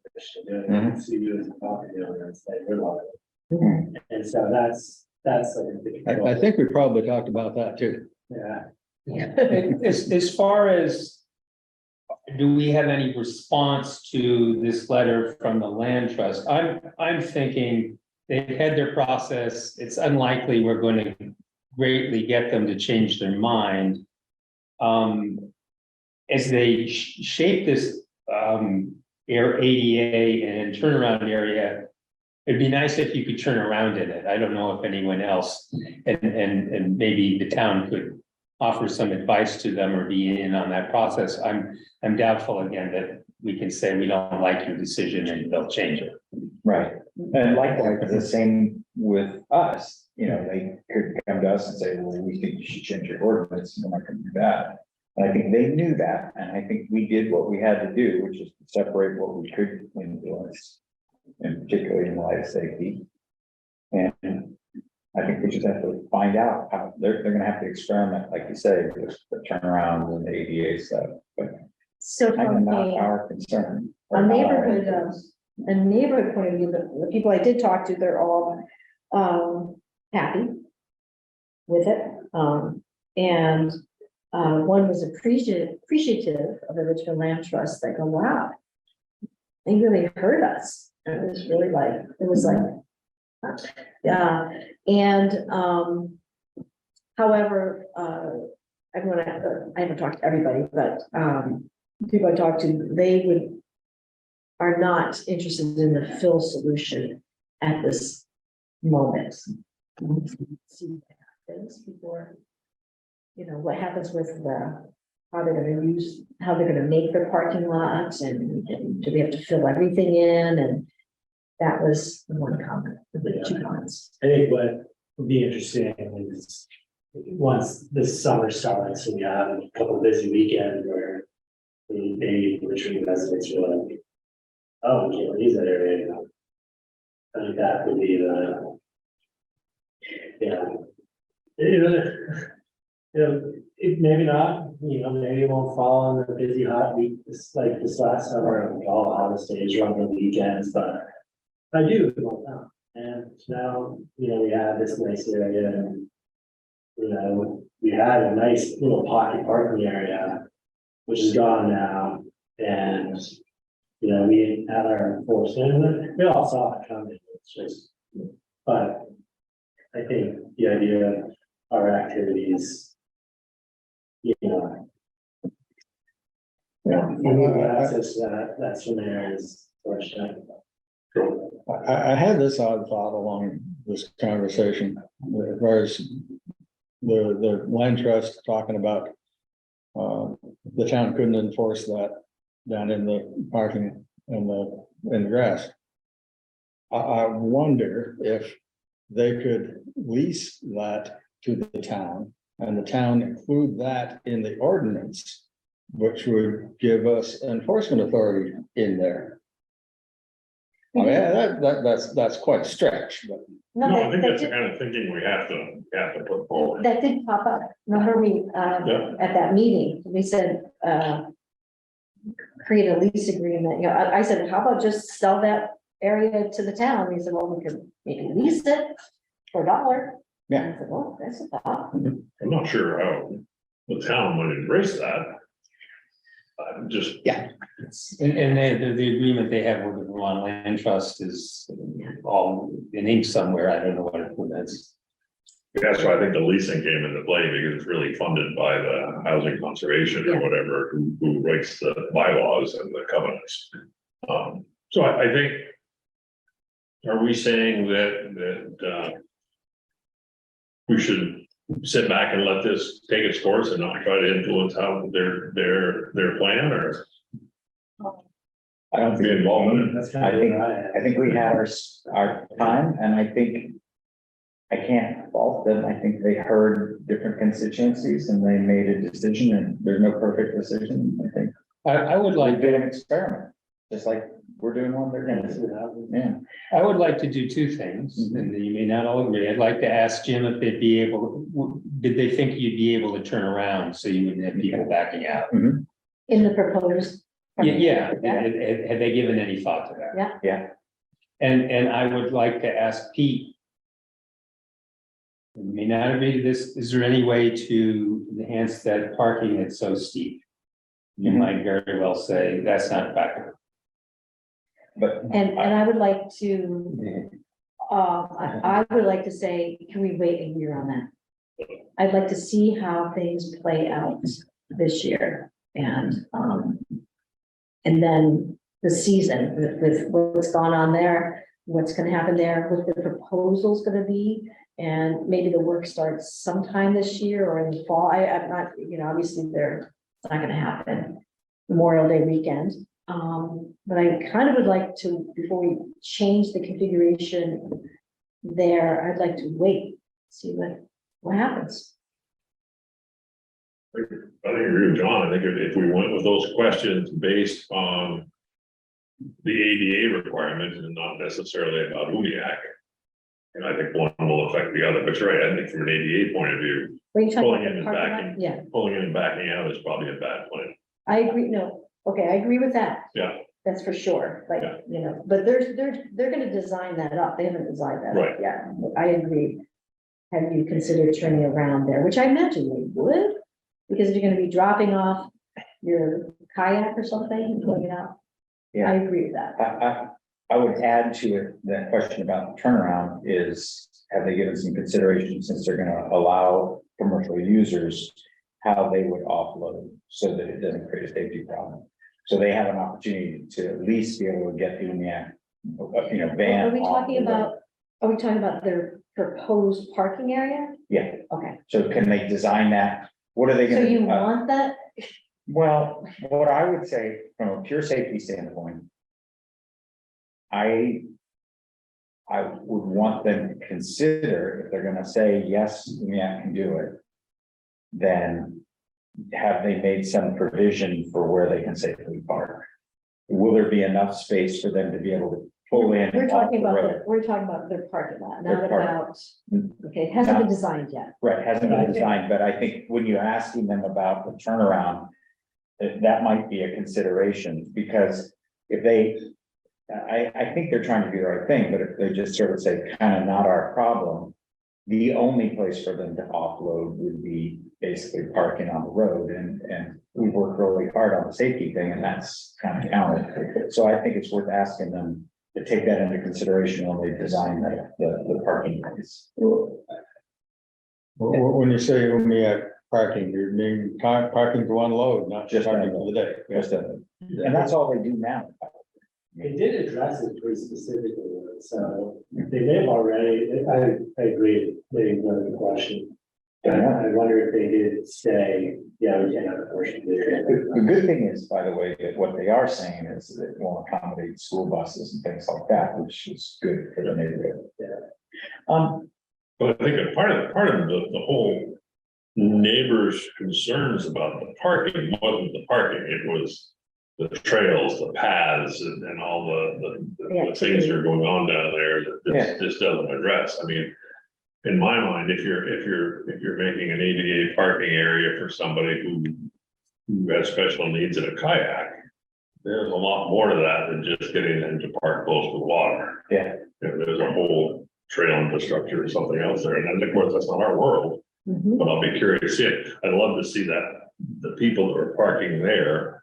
do it, sue you as a property owner and say, we're liable. And so that's like. I think we probably talked about that too. Yeah. As far as, do we have any response to this letter from the land trust? I'm thinking they've had their process. It's unlikely we're going to greatly get them to change their mind. As they shape this ADA and turnaround area, it'd be nice if you could turn around in it. I don't know if anyone else, and maybe the town could offer some advice to them or be in on that process. I'm doubtful again that we can say we don't like your decision and they'll change it. Right, and likewise, the same with us, you know, they could come to us and say, well, we think you should change your ordinance, and we're not gonna do that. And I think they knew that, and I think we did what we had to do, which is to separate what we could influence, and particularly in light of safety. And I think we just have to find out how, they're gonna have to experiment, like you say, with the turnaround and the ADA stuff, but So kind of from not a our concern. a neighborhood point of view, the people I did talk to, they're all happy with it. And one was appreciative of the Richmond Land Trust. They go, wow, they really heard us. And it was really like, it was like, yeah. And however, I haven't talked to everybody, but people I talked to, are not interested in the fill solution at this moment. See what happens before, you know, what happens with how they're gonna make their parking lots, and do they have to fill everything in? And that was the one comment, the two comments. I think what would be interesting is once the summer starts and you have a couple of busy weekends where the Richmond residents are like, oh, we can't use that area now. I think that would be the, it maybe not, maybe it won't fall on the busy hot week, like this last summer, all holidays run the weekends, but I do want that. And now, we have this nice area, and we had a nice little pocket parking area, which is gone now, and we had our enforcement, we all saw it coming, it's just, but I think the idea of our activities, access to that's from there is fortunate. I had this odd thought along this conversation, as far as the land trust talking about the town couldn't enforce that down in the parking and in the grass. I wonder if they could lease that to the town and the town include that in the ordinance, which would give us enforcement authority in there. I mean, that's quite a stretch, but. No, I think that's the kind of thinking we have to put forward. That did pop up. Remember we, at that meeting, we said, create a lease agreement. I said, how about just sell that area to the town? He said, well, we could maybe lease it for $1. Yeah. I said, well, that's a thought. I'm not sure how the town would embrace that. Just. Yeah. And the agreement they have with the Vermont Land Trust is all in ink somewhere. I don't know what that's. That's why I think the leasing came into play, because it's really funded by the housing conservation or whatever, who writes the bylaws and the covenants. So I think. Are we saying that we should sit back and let this take its course and not try to influence how their plan, or I don't be think, involved in it? That's I kind of think, right. I think we had our time, and I think I can't fault them. I think they heard different constituencies and they made a decision, and there's no perfect decision. I think I would like like, did an experiment, just like we're doing one, they're gonna do. Yeah. I would like to do two things, and you may not all agree. I'd like to ask Jim if they'd be able, did they think you'd be able to turn around so you wouldn't have people backing out? Mhm. In the proposed. Yeah, had they given any thought to that? Yeah. Yeah. And I would like to ask Pete. You may not agree to this, is there any way to enhance that parking that's so steep? You Mhm. might very well say that's not practical. But And I would like to, I would like to say, can we wait a year on that? I'd like to see how things play out this year and then the season with what's gone on there, what's gonna happen there, what the proposal's gonna be. And maybe the work starts sometime this year or in the fall. I'm not, obviously it's not gonna happen Memorial Day weekend. But I kind of would like to, before we change the configuration there, I'd like to wait, see what happens. I think I agree with John. I think if we went with those questions based on the ADA requirements and not necessarily about UNIAC, and I think one will affect the other, but you're right, I think from an ADA point of view, Were you talking pulling about in the and parking lot? backing, Yeah, pulling in and backing out is probably a bad plan. I agree, no, okay, I agree with that. Yeah. That's for sure, like, Yeah. but they're gonna design that up, they haven't designed that up Right. yet, I agree. Have you considered turning around there, which I imagine they would, because if you're gonna be dropping off your kayak or something and pulling it out. Yeah. I agree with that. I would add to it, that question about turnaround is, have they given some consideration, since they're gonna allow commercial users, how they would offload so that it doesn't create a safety problem? So they have an opportunity to at least be able to get the van. Are we off talking the road. about, are we talking about their proposed parking area? Yeah, Okay, so can they design that? What are they so gonna? you want that? Well, what I would say from a pure safety standpoint. I would want them to consider, if they're gonna say, yes, yeah, I can do it. Then have they made some provision for where they can safely park? Will there be enough space for them to be able to pull in? We're and off talking the about, road? we're talking about their parking lot, Their not parking. about, okay, it hasn't been designed yet. Right, hasn't been designed, but I think when you're asking them about the turnaround, that might be a consideration, because if they, I think they're trying to do the right thing, but if they just sort of say, kind of not our problem, the only place for them to offload would be basically parking on the road, and we work really hard on the safety thing, and that's kind of counted. So I think it's worth asking them to take that into consideration when they design the parking place. When you say parking, you mean parking to unload, not just parking for the day. And that's all they do now. They did address it pretty specifically, so they may have already, I agree, they ignored the question. I wonder if they did say, yeah, we can have a portion. The good thing is, by the way, that what they are saying is that it will accommodate school buses and things like that, which is good for the neighborhood. But I think a part of the whole neighbors' concerns about the parking wasn't the parking, it was the trails, the paths, and all the things that are going on down there that this doesn't address. I mean, in my mind, if you're making an ADA parking area for somebody who has special needs in a kayak, there's a lot more to that than just getting them to park close to the water. Yeah. There's a whole trail infrastructure or something else there, and of course, that's not our world. Mhm. But I'll be curious to see it. I'd love to see that the people that are parking there,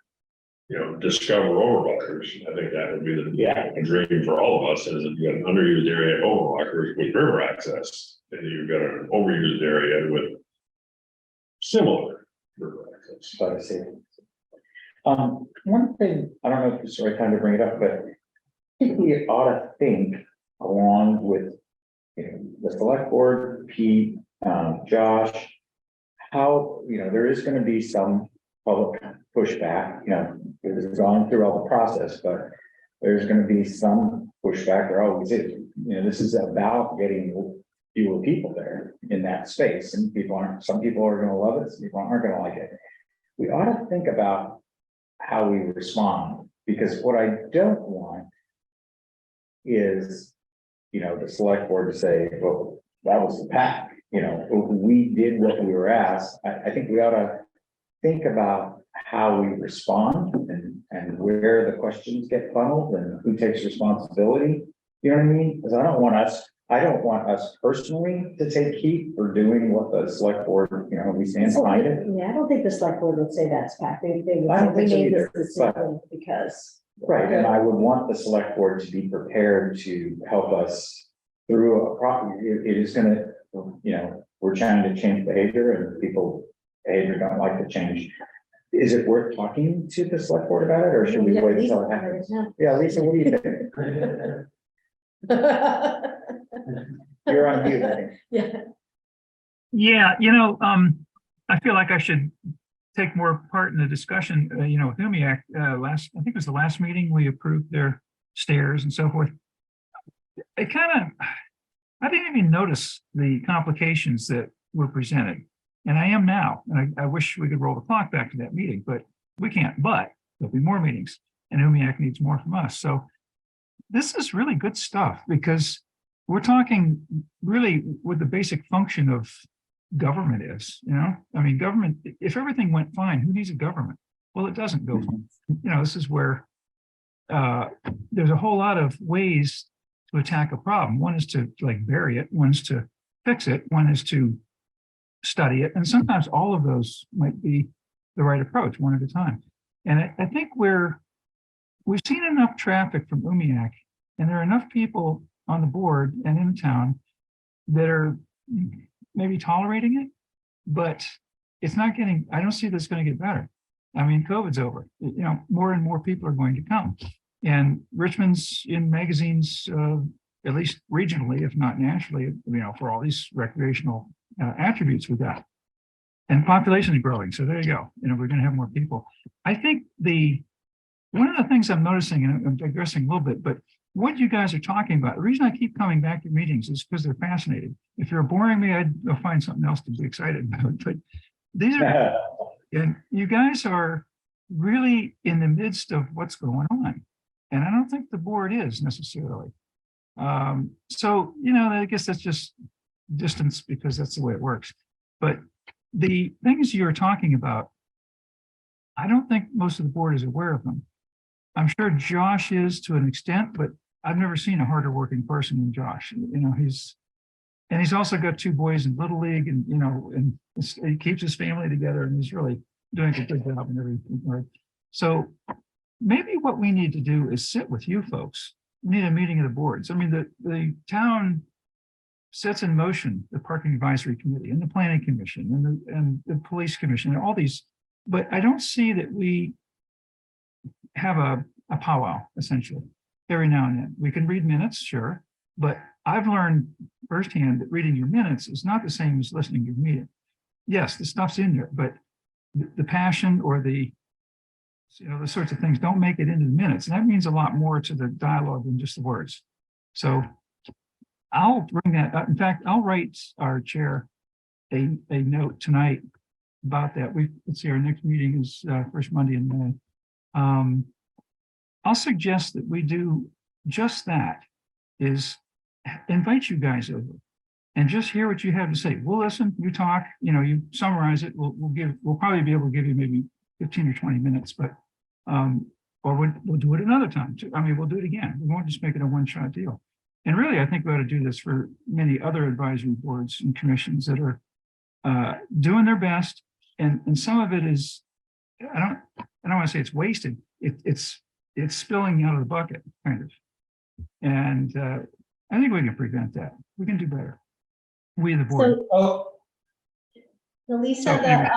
discover overwalkers. I think that would be the dream for all of us, is if you got an underused area of overwalkers with river access, and you've got an overused area with similar river access. So I see. One thing, I don't know if it's the right time to bring it up, but I think we ought to think along with the select board, Pete, Josh, how, there is gonna be some public pushback, it's gone through all the process, but there's gonna be some pushback, there always is. This is about getting fewer people there in that space, and some people are gonna love it, some people aren't gonna like it. We ought to think about how we respond, because what I don't want is, the select board to say, well, that was the pack, we did what we were asked. I think we ought to think about how we respond and where the questions get funneled and who takes responsibility. You know what I mean? Because I don't want us personally to take heat for doing what the select board, we stand behind it. Yeah, I don't think the select board would say that's fact. They would I say don't we think so made this either, but- decision because. Right, and I would want the select board to be prepared to help us through a problem. It is gonna, we're trying to change behavior and people behavior don't like the change. Is it worth talking to the select board about it, or should we wait until it happens? Yeah, Lisa, what do you think? You're on mute, I think. Yeah. Yeah, I feel like I should take more part in the discussion, with Umiak, I think it was the last meeting, we approved their stairs and so forth. I didn't even notice the complications that were presented, and I am now, and I wish we could roll the clock back to that meeting, but we can't, but there'll be more meetings, and Umiak needs more from us, so this is really good stuff, because we're talking really what the basic function of government is, government, if everything went fine, who needs a government? Well, it doesn't go, this is where there's a whole lot of ways to attack a problem. One is to bury it, one is to fix it, one is to study it, and sometimes all of those might be the right approach, one at a time. And I think we've seen enough traffic from Umiak, and there are enough people on the board and in the town that are maybe tolerating it, but it's not getting, I don't see this going to get better. COVID's over, more and more people are going to come. And Richmond's in magazines, at least regionally, if not nationally, for all these recreational attributes we got. And population is growing, so there you go. We're going to have more people. I think one of the things I'm noticing, and I'm digressing a little bit, but what you guys are talking about, the reason I keep coming back to meetings is because they're fascinating. If you're boring me, I'd find something else to be excited about. But these are, and you guys are really in the midst of what's going on. And I don't think the board is necessarily. So, I guess that's just distance because that's the way it works. But the things you're talking about, I don't think most of the board is aware of them. I'm sure Josh is to an extent, but I've never seen a harder working person than Josh. He's also got 2 boys in Little League, and and he keeps his family together, and he's really doing a good job in everything. So maybe what we need to do is sit with you folks. We need a meeting of the boards. The town sets in motion the parking advisory committee and the planning commission and the police commission and all these, but I don't see that we have a powwow essentially every now and then. We can read minutes, sure, but I've learned firsthand that reading your minutes is not the same as listening to your meeting. Yes, the stuff's in there, but the passion or the sorts of things don't make it into the minutes. And that means a lot more to the dialogue than just the words. So I'll bring that up. In fact, I'll write our chair a note tonight about that. Let's see, our next meeting is first Monday in May. I'll suggest that we do just that, is invite you guys over and just hear what you have to say. We'll listen, you talk, you summarize it. We'll probably be able to give you maybe 15 or 20 minutes, but or we'll do it another time too. We'll do it again. We won't just make it a one-shot deal. And really, I think we ought to do this for many other advisory boards and commissions that are doing their best. And some of it is, I don't want to say it's wasted. It's spilling out of the bucket, kind of. And I think we can prevent that. We can do better. We, the board. So Lisa,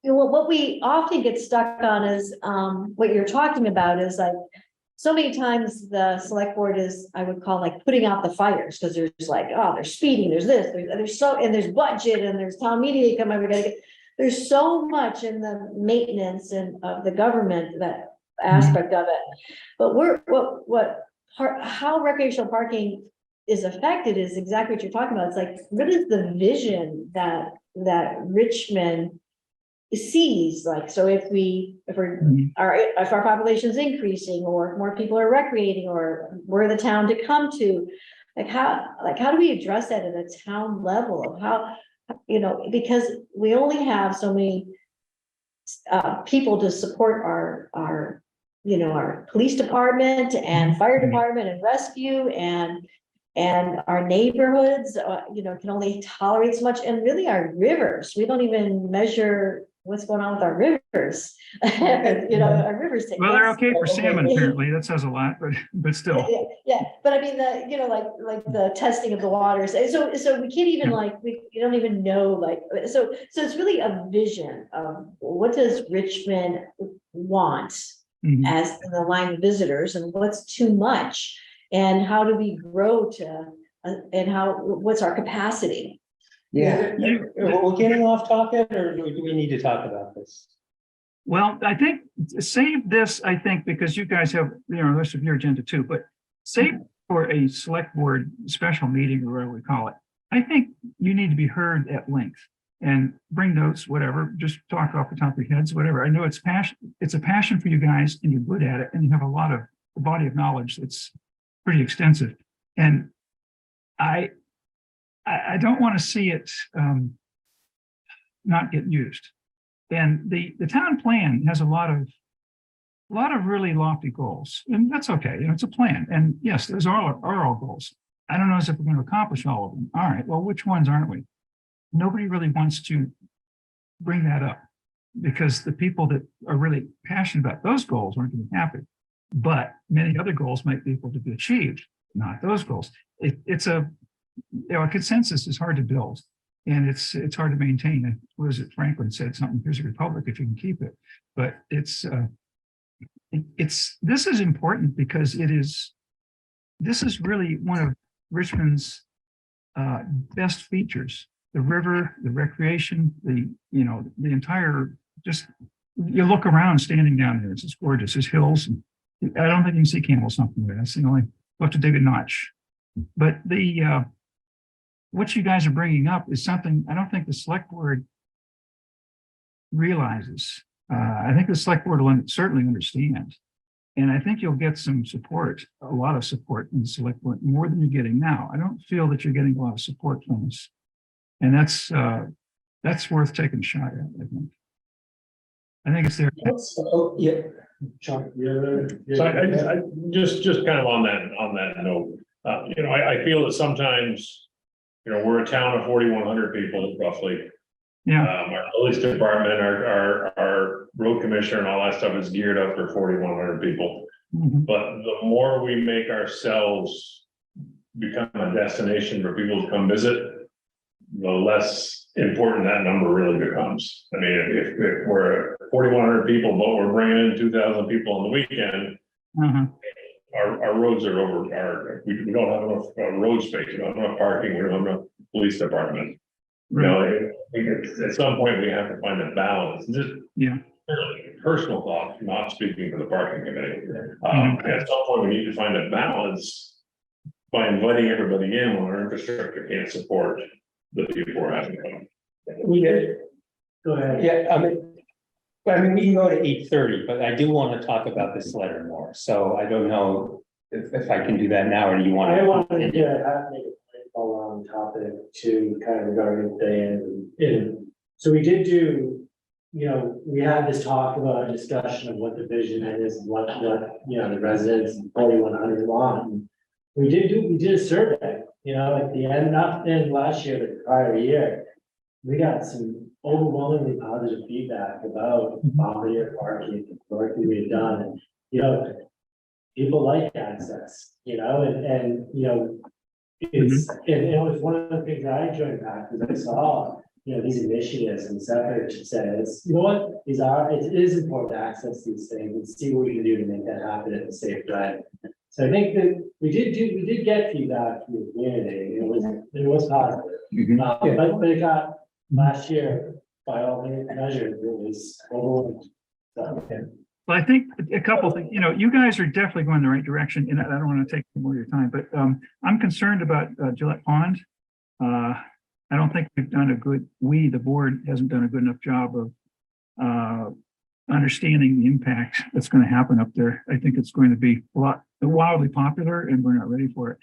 what we often get stuck on is what you're talking about is so many times the select board is, I would call putting out the fires, because there's there's speeding, there's this, there's budget, and there's town meeting income, there's so much in the maintenance and of the government, that aspect of it. But how recreational parking is affected is exactly what you're talking about. It's like, what is the vision that Richmond sees? Like, so if our population is increasing, or if more people are recreating, or we're the town to come to, how do we address that at a town level of how, because we only have so many people to support our police department and fire department and rescue and our neighborhoods, can only tolerate so much, and really our rivers, we don't even measure what's going on with our rivers. Our rivers. Well, they're okay for salmon, apparently. That says a lot, but still. Yeah, but I mean, like the testing of the waters. So we can't even we don't even know, so it's really a vision of what does Richmond want as in the line of visitors, and what's too much, and how do we grow to, and what's our capacity? Yeah. We're getting off topic, or do we need to talk about this? Well, I think save this, because you guys have, the rest of your agenda too, but save for a select board special meeting, or whatever we call it. I think you need to be heard at length and bring notes, whatever, just talk off the top of your heads, whatever. I know it's a passion for you guys, and you're good at it, and you have a body of knowledge that's pretty extensive. And I don't want to see it not get used. And the town plan has a lot of really lofty goals, and that's okay. It's a plan. And yes, those are all goals. I don't know as if we're going to accomplish all of them. All right, well, which ones aren't we? Nobody really wants to bring that up, because the people that are really passionate about those goals aren't going to be happy. But many other goals might be able to be achieved, not those goals. It's a consensus is hard to build, and it's hard to maintain. What is it? Franklin said something, here's a republic if you can keep it. But this is important, because this is really one of Richmond's best features. The river, the recreation, the entire, just, you look around standing down there, it's just gorgeous. There's hills. And I don't think you can see Campbell something there. That's the only, we'll have to dig a notch. But what you guys are bringing up is something I don't think the select board realizes. I think the select board will certainly understand. And I think you'll get some support, a lot of support in the select board, more than you're getting now. I don't feel that you're getting a lot of support from us. And that's worth taking a shot at, I think. I think it's there. Oh, yeah. John. So I just kind of on that note, I feel that sometimes, we're a town of 4,100 people roughly. Yeah. Our police department, our road commissioner and all that stuff is geared up for 4,100 people. But the more we make ourselves become a destination for people to come visit, the less important that number really becomes. I mean, if we're 4,100 people, but we're bringing in 2,000 people on the weekend, our roads are over. We don't have enough road space. We don't have enough parking. We don't have enough police department. At some point we have to find a balance. Just personal thought, not speaking for the parking committee. At some point we need to find a balance by inviting everybody in when our infrastructure can't support the people we're having come. Go ahead. Yeah, I mean, we can go to 8:30, but I do want to talk about this letter more. So I don't know if I can do that now, or do you want to? I wanted to make a long topic to kind of regarding the so we did do, we had this talk about a discussion of what the vision is and what the residents in 4,100 want. We did a survey, at the end, not in last year, but the prior year. We got some overwhelmingly positive feedback about volunteer parking, the work that we've done, and people like access, and it's and it was one of the things that I enjoyed back, because I saw these initiatives and Separate says, it is important to access these things and see what we can do to make that happen in a safe way. So I think that we did get feedback from the community. It was positive. But it got last year, by all measures, it was overwhelming. So, Well, I think a couple things, you know, you guys are definitely going the right direction, and I don't want to take more of your time, but I'm concerned about Gillette Pond. I don't think we've done a good, the board hasn't done a good enough job of understanding the impact that's going to happen up there. I think it's going to be a lot wildly popular, and we're not ready for it.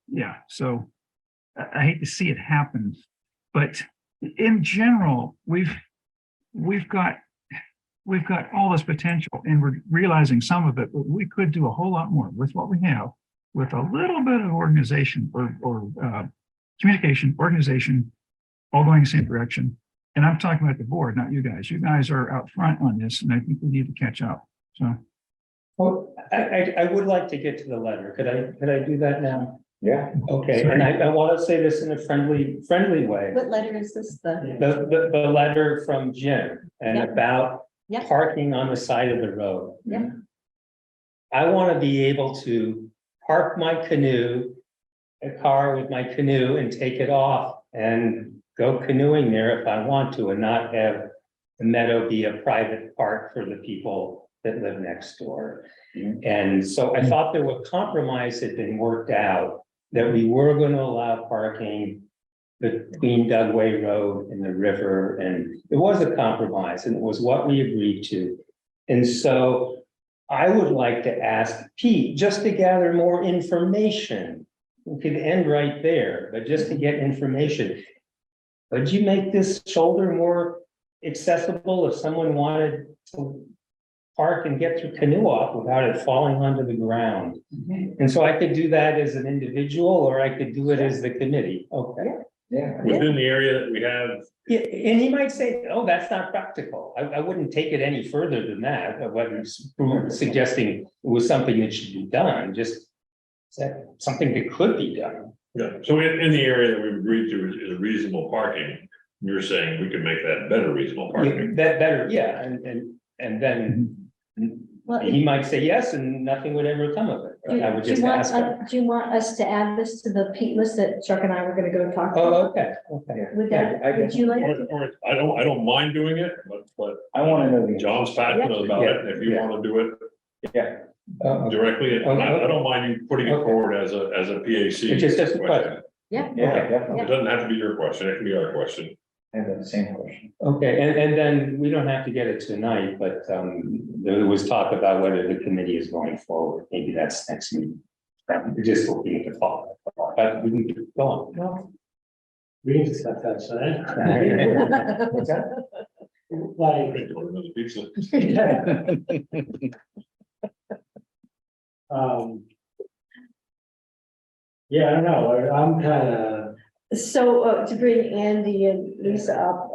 Yeah, so I hate to see it happen, but in general, we've got all this potential, and we're realizing some of it, but we could do a whole lot more with what we have, with a little bit of organization or communication, organization, all going the same direction. And I'm talking about the board, not you guys. You guys are out front on this, and I think we need to catch up. So. Well, I would like to get to the letter. Could I do that now? Yeah. Okay, and I want to say this in a friendly way. What letter is this? The letter from Jim and Yep. about Yep. parking on the side of the road. Yep. I want to be able to park my canoe, a car with my canoe, and take it off and go canoeing there if I want to, and not have the meadow be a private park for the people that live next door. And so I thought there was compromise had been worked out, that we were going to allow parking between Dugway Road and the river, and it was a compromise, and it was what we agreed to. And so I would like to ask Pete just to gather more information. We could end right there, but just to get information. Would you make this shoulder more accessible if someone wanted to park and get their canoe off without it falling onto the ground? And so I could do that as an individual, or I could do it as the committee. Okay. Yeah. Within the area that we have, Yeah, and he might say, oh, that's not practical. I wouldn't take it any further than that. I wasn't suggesting it was something that should be done, just something that could be done. yeah, so in the area that we've agreed to is reasonable parking, you're saying we can make that better reasonable parking. That better, yeah, and then Well, he might say yes, and nothing would ever come of it. I would just ask him. do you want us to add this to the Pete list that Chuck and I were gonna go talk Oh, about? okay, okay. Would that, I would you like? I don't mind doing it, but I want to know the. John's passionate about it, and if you want to do it Yeah. directly, and I don't mind you putting it forward as a PAC. It's just a question. Yeah. Yeah, definitely. It doesn't have to be your question, it can be our question. I have the same question. Okay, and then we don't have to get it tonight, but there was talk about whether the committee is going forward. Maybe that's next meeting. We're just looking at the fall, but we can go on. Well, We can discuss that tonight. What's that? Like, Another pizza. yeah, I don't know, I'm kind of, So to bring Andy and Lisa up,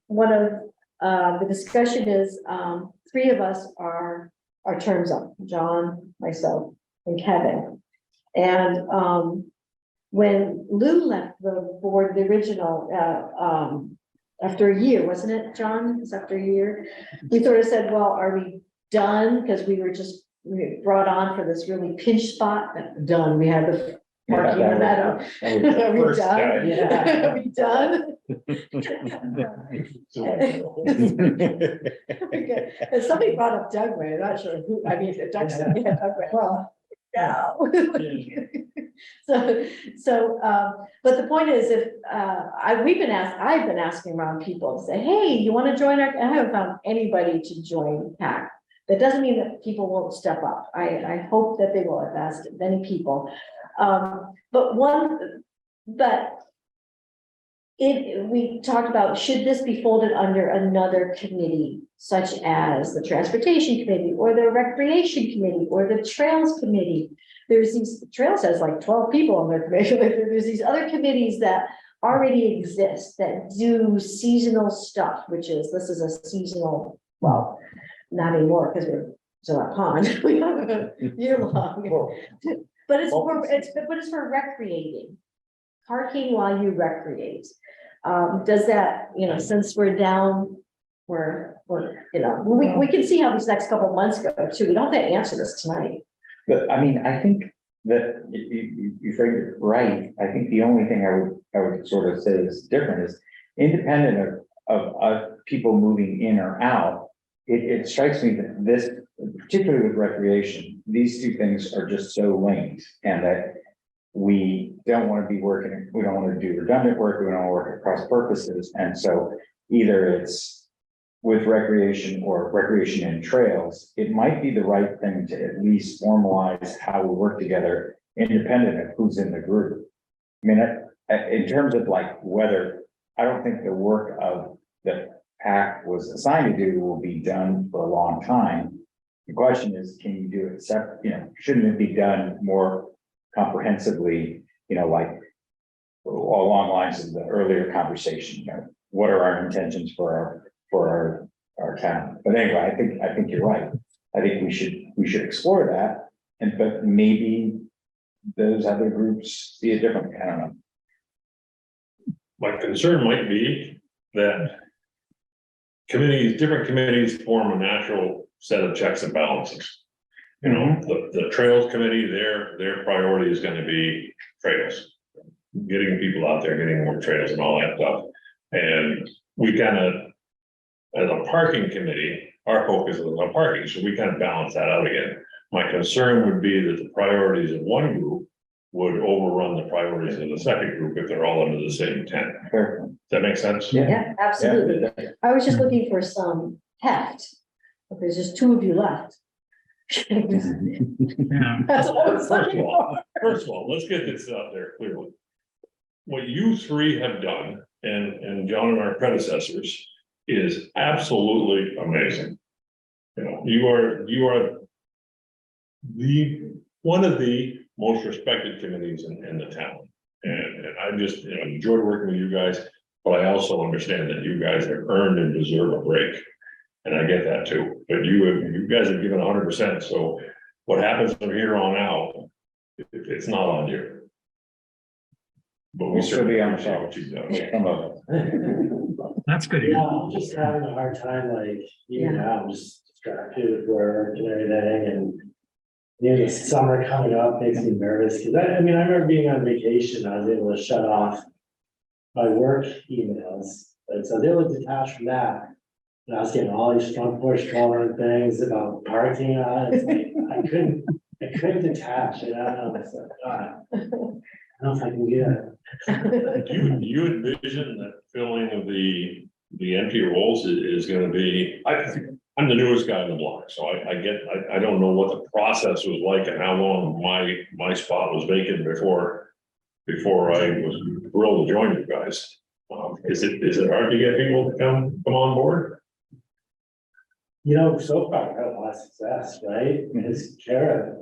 one of the discussion is, three of us are, our terms up, John, myself, and Kevin. And when Lou left the board, the original, after a year, wasn't it, John? It was after a year. We sort of said, well, are we done? Because we were just brought on for this really pinch spot. Done. We had the parking in the meadow. Are we done? yeah. Are we done? Okay. And somebody brought up Dugway, I'm not sure who, I mean, Doug said, yeah, Dugway, well, no. So, but the point is, if, I've been asking around people to say, hey, you want to join our, I haven't found anybody to join PAC. That doesn't mean that people won't step up. I hope that they will. I've asked many people. We talked about, should this be folded under another committee, such as the transportation committee or the recreation committee or the trails committee? There's these, trails has like 12 people on their committee. There's these other committees that already exist that do seasonal stuff, which is, this is a seasonal, well, not anymore because we're still at pond. We have a year long. But it's for recreating, parking while you recreate. Does that, since we're down, we're, we can see how these next couple of months go too. We don't have to answer this tonight. But I mean, I think that you framed it right. I think the only thing I would sort of say is different is independent of people moving in or out. it strikes me that this, particularly with recreation, these two things are just so linked, and that we don't want to be working, we don't want to do redundant work, we don't want to work at cross purposes, and so either it's with recreation or recreation and trails, it might be the right thing to at least formalize how we work together, independent of who's in the group. I mean, in terms of like whether, I don't think the work of the PAC was assigned to do will be done for a long time. The question is, can you do it separate, you know, shouldn't it be done more comprehensively, you know, like along lines of the earlier conversation, you know, what are our intentions for our town? But anyway, I think you're right. I think we should explore that, but maybe those other groups see it differently. I don't know. My concern might be that different committees form a natural set of checks and balances. You know, the trails committee, their priority is gonna be trails. Getting people out there, getting more trails and all that stuff. And we kind of, as a parking committee, our focus is on parking, so we kind of balance that out again. My concern would be that the priorities of one group would overrun the priorities of the second group if they're all under the same tent. Fair. Does that make sense? Yeah. Yeah, absolutely. Yeah. I was just looking for some heft. If there's just two of you left. Yeah. That's what I was First looking of for. all, let's get this out there clearly. What you three have done, and John and our predecessors, is absolutely amazing. You know, you are one of the most respected committees in the town. And I just, you know, enjoyed working with you guys, but I also understand that you guys have earned and deserve a break. And I get that too, but you guys have given 100%, so what happens from here on out, it's not on you. But we We'll still be on the appreciate what you've done. Some of it. That's good. Yeah, I'm just having a hard time, like, even now, I'm just distracted with work and everything, and you know, the summer coming up makes me nervous, because I mean, I remember being on vacation, I was able to shut off my work emails, and so they were detached from that. And I was getting all these front porch forum things about parking on, it's like, I couldn't detach, you know, it's like, God, I don't know if I can do that. Do you envision that filling of the empty roles is gonna be, I'm the newest guy on the block, so I don't know what the process was like and how long my spot was vacant before I was thrilled to join you guys. Is it hard to get people to come on board? You know, so far, I've had a lot of success, right? Because Kara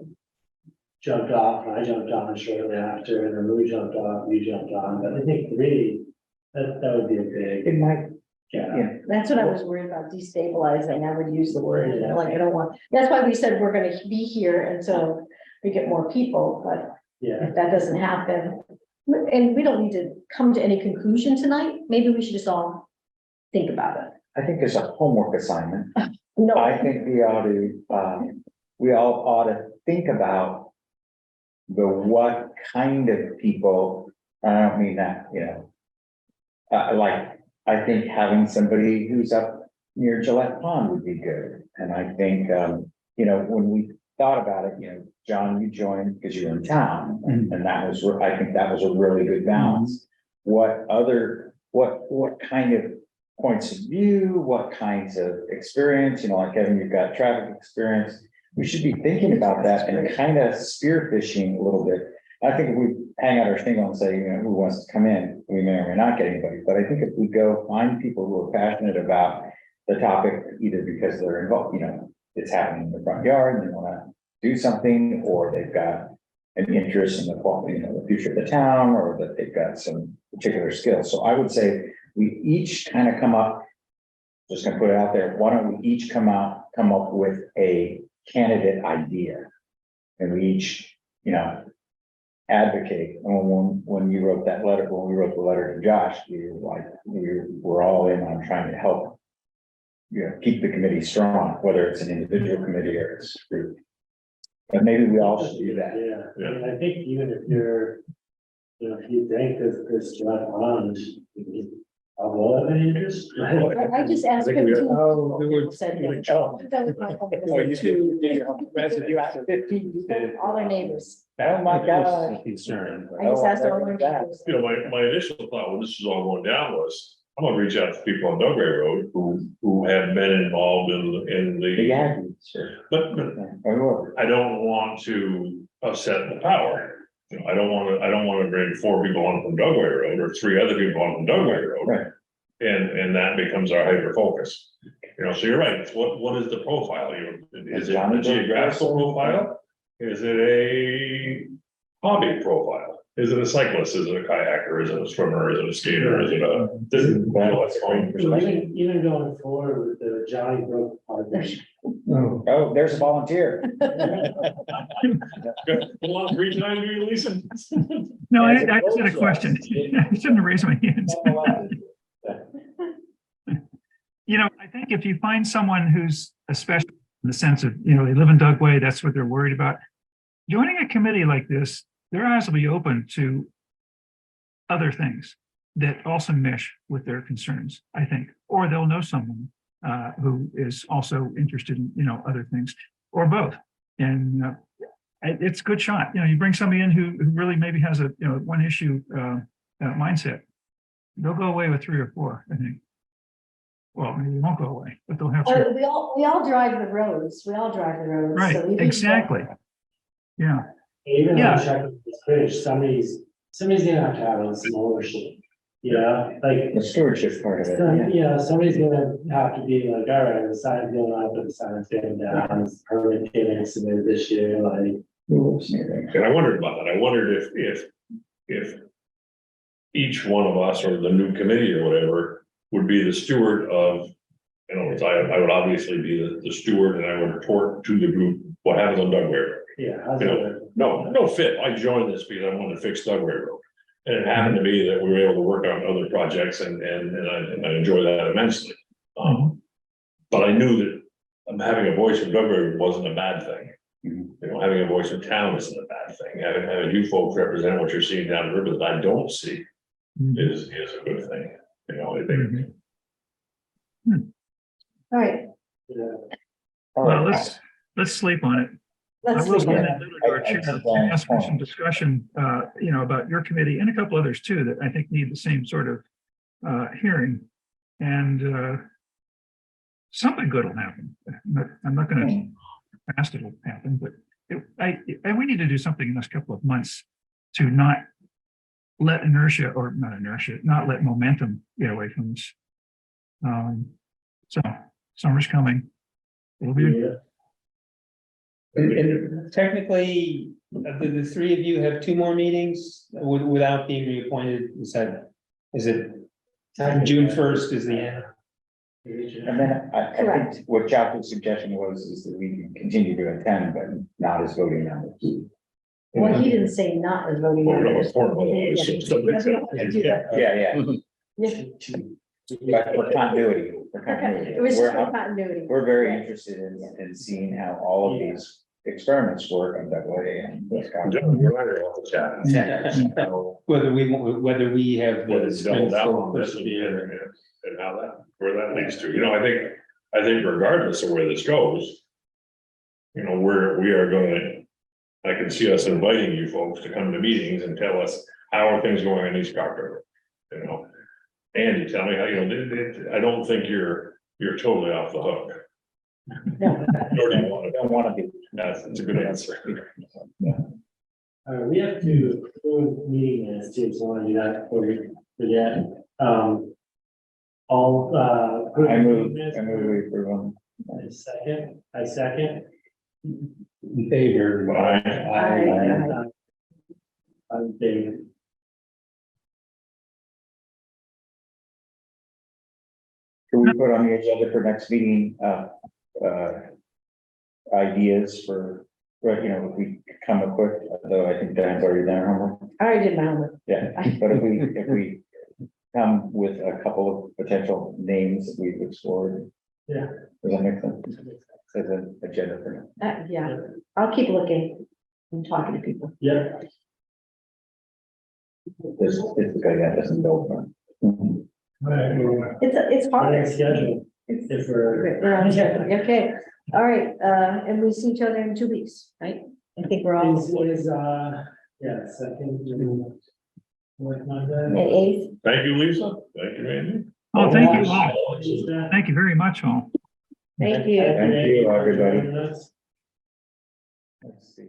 jumped off, and I jumped on shortly after, and then Lou jumped off, we jumped on, but I think three, that would be a big, It might, yeah. That's what I was worried about, destabilizing. I would use the word, you know, like, I don't want, that's why we said we're gonna be here until we get more people, but Yeah, if that doesn't happen. And we don't need to come to any conclusion tonight, maybe we should just all think about it. I think as a homework assignment, No, I think we ought to, we all ought to think about what kind of people, I don't mean that, you know. Like, I think having somebody who's up near Gillette Pond would be good. And I think, you know, when we thought about it, you know, John, you joined because you were in town, and that was, I think that was a really good balance. What kind of points of view, what kinds of experience, you know, like Kevin, you've got traffic experience. We should be thinking about that and kind of spearfishing a little bit. I think if we hang out our thing and say, you know, who wants to come in, we may or may not get anybody, but I think if we go find people who are passionate about the topic, either because they're involved, you know, it's happening in the front yard and they want to do something, or they've got an interest in the quality, you know, the future of the town, or that they've got some particular skills. So I would say we each kind of come up, just gonna put it out there, why don't we each come up with a candidate idea? And we each, you know, advocate. And when you wrote that letter, when we wrote the letter to Josh, we were like, we're all in on trying to help, you know, keep the committee strong, whether it's an individual committee or it's a group. But maybe we all should do that. yeah, I mean, I think even if you're, you know, if you think this Gillette Pond, I will have any interest. I just asked I think we him got- to. Oh, there were- Said no. Oh. That was my Oh, only- you do, you asked 15 people? All their neighbors. Oh, my That was God. a concern. I just Oh, asked all there their was neighbors. that. You know, my initial thought when this was all going down was, I'm gonna reach out to people on Dugway Road who have been involved in The the, Aggies, sure. but I will. I don't want to upset the power. You know, I don't wanna bring 4 people on from Dugway Road or 3 other people on from Dugway Road. Right. And that becomes our hyper focus. You know, so you're right, it's what is the profile? Is it a geographical profile? Is it a hobby profile? Is it a cyclist? Is it a kayaker? Is it a swimmer? Is it a skater? Is it a? This is, you know, what's going. Even going forward with the Johnny Brook partnership. Oh, Oh, there's a volunteer. A lot of free time, do you, Lisa? No, I As just had a opposed to question. us. I shouldn't have raised my hand. You know, I think if you find someone who's a special in the sense of, you know, they live in Dugway, that's what they're worried about. Joining a committee like this, their eyes will be open to other things that also mesh with their concerns, I think, or they'll know someone who is also interested in, you know, other things, or both. And it's a good shot. You know, you bring somebody in who really maybe has a, you know, one issue mindset. They'll go away with 3 or 4, I think. Well, maybe they won't go away, but they'll have 3. We all drive the roads. We all drive the roads. Right, so we do- exactly. Yeah, Even Yeah. when checking this bridge, somebody's gonna have to have a small ownership. Yeah, like, The stewardship part of it. yeah, somebody's gonna have to be like, all right, the sign's going up, but the sign's getting down, this permit getting submitted this year, like. And I wondered about that. I wondered if each one of us or the new committee or whatever would be the steward of, in other words, I would obviously be the steward and I would report to the group what happens on Dugway Road. Yeah. how's You it- No fit. I joined this because I wanted to fix Dugway Road. And it happened to be that we were able to work on other projects and I enjoy that immensely. But I knew that having a voice from Dugway Road wasn't a bad thing. You know, having a voice in town isn't a bad thing. Having you folks represent what you're seeing down the river that I don't see is a good thing. You know, I think. All right, Yeah. well, let's sleep on it. I let's will see. say Yeah. that our chair asked for some discussion, you know, about your committee and a couple others too, that I think need the same sort of hearing. And something good will happen. I'm not gonna ask it'll happen, but we need to do something in the next couple of months to not let not let momentum get away from us. So summer's coming. It'll be, Yeah. and technically, the 3 of you have 2 more meetings without being reappointed. Is it June 1st is the end? And then I think what Josh's suggestion was that we can continue to attend, but not as voting members. Well, he didn't say not as voting. Well, no, members. it's horrible. It's Yeah, just something- we don't have to do that. Yeah. Yeah. But for continuity. It was just for continuity. We're very interested in seeing how all of these experiments work on that way and. You're right, off the chat. Whether we have Whether the it's double strength down to on this persevere. and how that, where that leads to, you know, I think regardless of where this goes. You know, we are gonna, I can see us inviting you folks to come to meetings and tell us how are things going in East Carter, you know. Andy, tell me how, you know, I don't think you're totally off the hook. No. Nor do you want to, Don't want to be. that's a good answer. We have to approve meeting minutes too, so I want to do that before we forget. I move we approve them. I second. In favor. Aye. I'm David. Can we put on the agenda for next meeting, ideas for, you know, if we come equipped, though I think Dan's already there. I already did my homework. Yeah, but if we come with a couple of potential names that we've explored. Yeah. Does that make sense? As an agenda for now. Yeah, I'll keep looking and talking to people. Yeah. This is the guy that doesn't know. It's On hard. the schedule, It's- if we're. We're on schedule. Okay, all right, and we see each other in 2 weeks, right? I think we're all Yes, I think. What Monday? May 8th. Thank you, Lisa. Thank you, Randy. Oh, thank you all. Thank you very much all. Thank you. Thank you, everybody. Let's see.